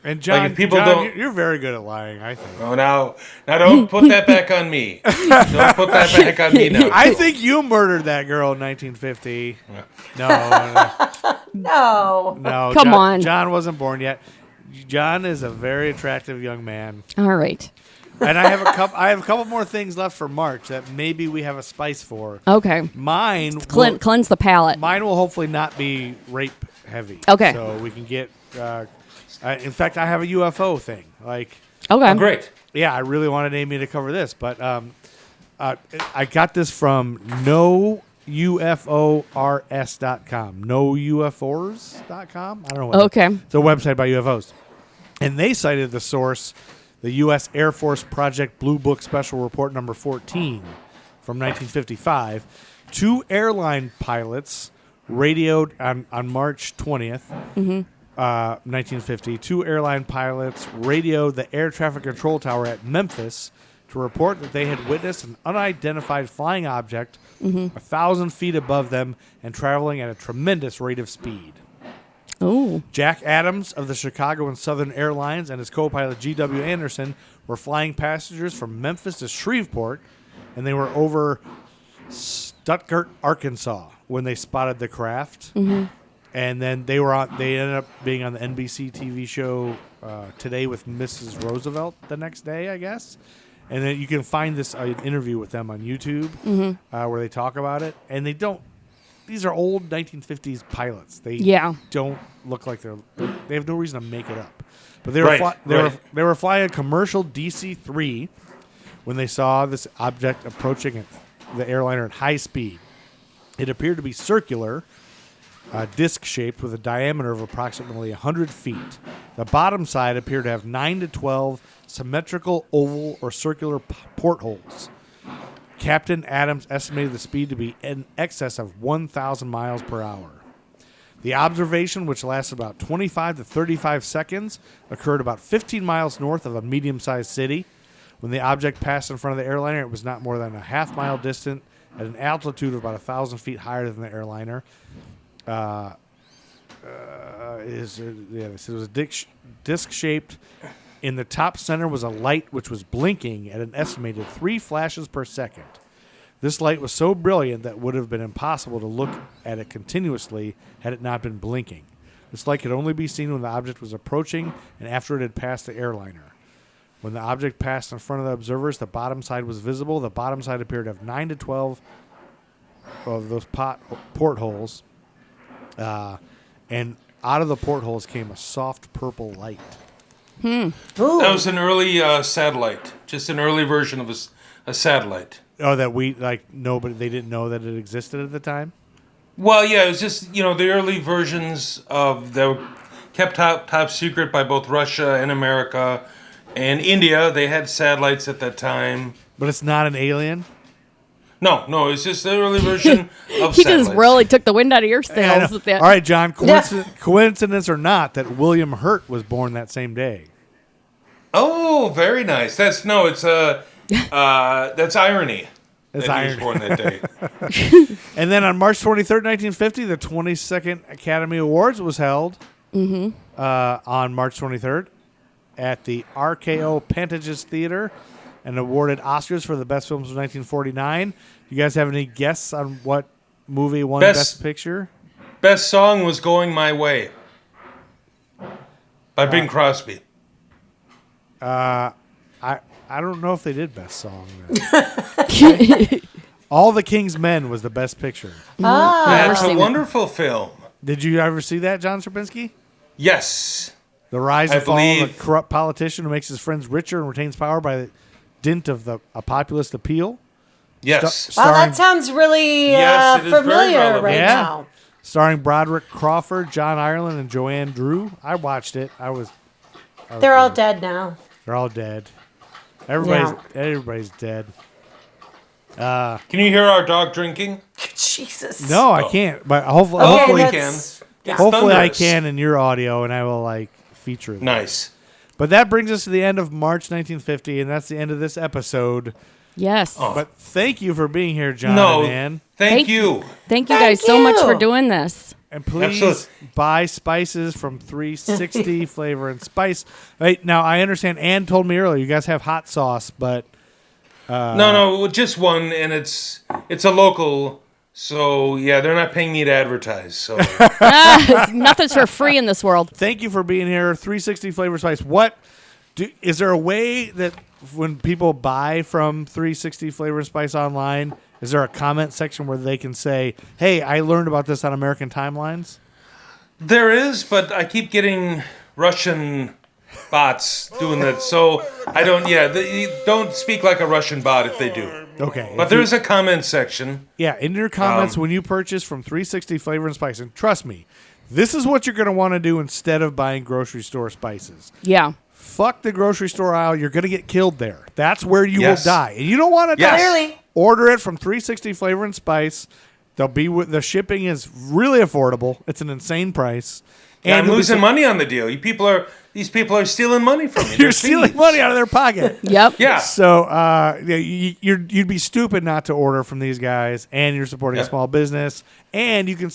And John, if people John, don't, you're very good at lying, I think. Oh, now don't put that back on me. Don't put that back on me now. I think you murdered that girl in 1950. No. no. Come on. John wasn't born yet. John is a very attractive young man. All right. And I have a couple more things left for March that maybe we have a spice for. Okay. Mine cleanse the palate. Mine will hopefully not be rape heavy. Okay. So we can get. In fact, I have a UFO thing. Okay. Oh, great. Yeah, I really wanted Amy to cover this, but I got this from noufors.com. Noufors.com? I don't know what. Okay. It's a website about UFOs. And they cited the source, the U.S. Air Force Project Blue Book Special Report number 14 from 1955. Two airline pilots radioed on March 20th. 1950, two airline pilots radioed the air traffic control tower at Memphis to report that they had witnessed an unidentified flying object 1,000 feet above them and traveling at a tremendous rate of speed. Oh. Jack Adams of the Chicago and Southern Airlines and his co-pilot G.W. Anderson were flying passengers from Memphis to Shreveport, and they were over Stuttgart, Arkansas, when they spotted the craft. And then they ended up being on the NBC TV show Today with Mrs. Roosevelt the next day, I guess. And then you can find this interview with them on YouTube where they talk about it. And they don't. These are old 1950s pilots. They don't look like they have no reason to make it up. But they were flying a commercial DC-3 when they saw this object approaching the airliner at high speed. It appeared to be circular. Disc-shaped with a diameter of approximately 100 feet. The bottom side appeared to have 9 to 12 symmetrical oval or circular portholes. Captain Adams estimated the speed to be in excess of 1,000 miles per hour. The observation, which lasted about 25 to 35 seconds, occurred about 15 miles north of a medium-sized city. When the object passed in front of the airliner, it was not more than a half-mile distant at an altitude of about 1,000 feet higher than the airliner. It was disc-shaped. In the top center was a light which was blinking at an estimated 3 flashes per second. This light was so brilliant that it would have been impossible to look at it continuously had it not been blinking. This light could only be seen when the object was approaching and after it had passed the airliner. When the object passed in front of the observers, the bottom side was visible. The bottom side appeared to have 9 to 12 of those portholes. And out of the portholes came a soft purple light. That was an early satellite, just an early version of a satellite. Oh, that they didn't know that it existed at the time? Well, yeah, it was just, the early versions of that were kept top secret by both Russia and America and India. They had satellites at that time. But it's not an alien? No, it's just the early version of He satellites. just really took the wind out of your sails with that. All right, John, coincidence or not that William Hurt was born that same day? Oh, very nice. That's irony. That's irony. He was irony. Born that day. And then on March 23rd, 1950, the 22nd Academy Awards was held on March 23rd at the RKO Pantages Theater and awarded Oscars for the best films of 1949. You guys have any guesses on what movie won Best Picture? Best song was Going My Way by Bing Crosby. I don't know if they did Best Song. All the King's Men was the Best Picture. That's a wonderful film. Did you ever see that, John Cirpinski? Yes. The rise and fall of a corrupt politician who makes his friends richer and retains power by the dint of a populist appeal. Yes. Wow, that sounds really familiar right now. Starring Broderick Crawford, John Ireland, and Joanne Drew. I watched it. They're all dead now. They're all dead. Everybody's dead. Can you hear our dog drinking? Jesus. No, I can't. But hopefully I can in your audio, and I will feature it. Nice. But that brings us to the end of March 1950, and that's the end of this episode. Yes. But thank you for being here, John and Ann. Thank you. Thank you guys so much for doing this. And please buy spices from 360 Flavor and Spice. Right now, I understand. Ann told me earlier you guys have hot sauce, but no, just one, and it's a local. So yeah, they're not paying me to advertise. So nothing's for free in this world. Thank you for being here. 360 Flavor Spice. Is there a way that when people buy from 360 Flavor and Spice online, is there a comment section where they can say, "Hey, I learned about this on American Timelines"? There is, but I keep getting Russian bots doing that. So I don't. Yeah, don't speak like a Russian bot if they do. Okay. But there is a comment section. Yeah, in your comments when you purchase from 360 Flavor and Spice, and trust me, this is what you're going to want to do instead of buying grocery store spices. Yeah. Fuck the grocery store aisle. You're going to get killed there. That's where you will die. And you don't want to die. Clearly. Order it from 360 Flavor and Spice. The shipping is really affordable. It's an insane price. And I'm losing money on the deal. These people are stealing money from me. You're stealing money out of their pocket. Yep. Yeah. So you'd be stupid not to order from these guys, and you're supporting a small business. And you can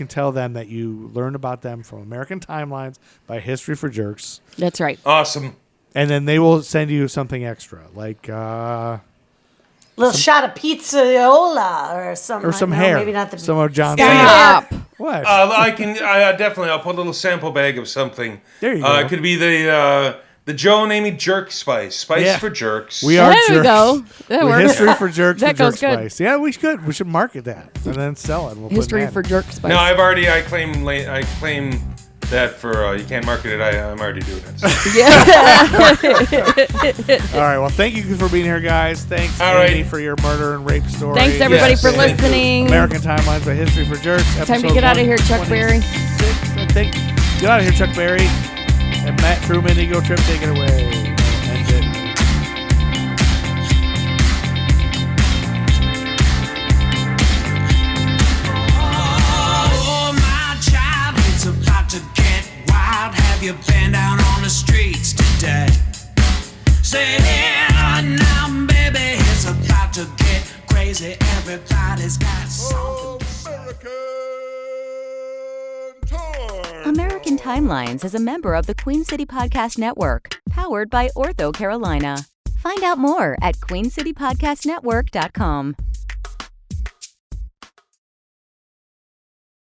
tell them that you learned about them from American Timelines by History for Jerks. That's right. Awesome. And then they will send you something extra, like little shot of pizzaiola or something. Or some no, hair. Maybe not the Some of John's Stop. What? I definitely. I'll put a little sample bag of something. There you go. It could be the Joe and Amy Jerk Spice. Spice for Jerks. We are there jerks. we go. That works. History for Jerks That for Jerk goes good. Spice. Yeah, we should. We should market that and then sell it. We'll History put for Jerk Spice. No, I claim that for you can't market it. I'm already doing it. So. All right. Well, thank you for being here, guys. Thanks, Amy, for your murder and rape story. Thanks, everybody, for listening. American Timelines by History for Jerks. Time to get out of here, Chuck Berry. Get out of here, Chuck Berry. And Matt Truman, Ego Trip, take it away. End it. Oh, my child, it's about to get wild. Have you been down on the streets today? Say, yeah, now, baby, it's about to get crazy. Everybody's got something to say. Timelines is a member of the Queen City Podcast Network, powered by Ortho Carolina. Find out more at queencitypodcastnetwork.com.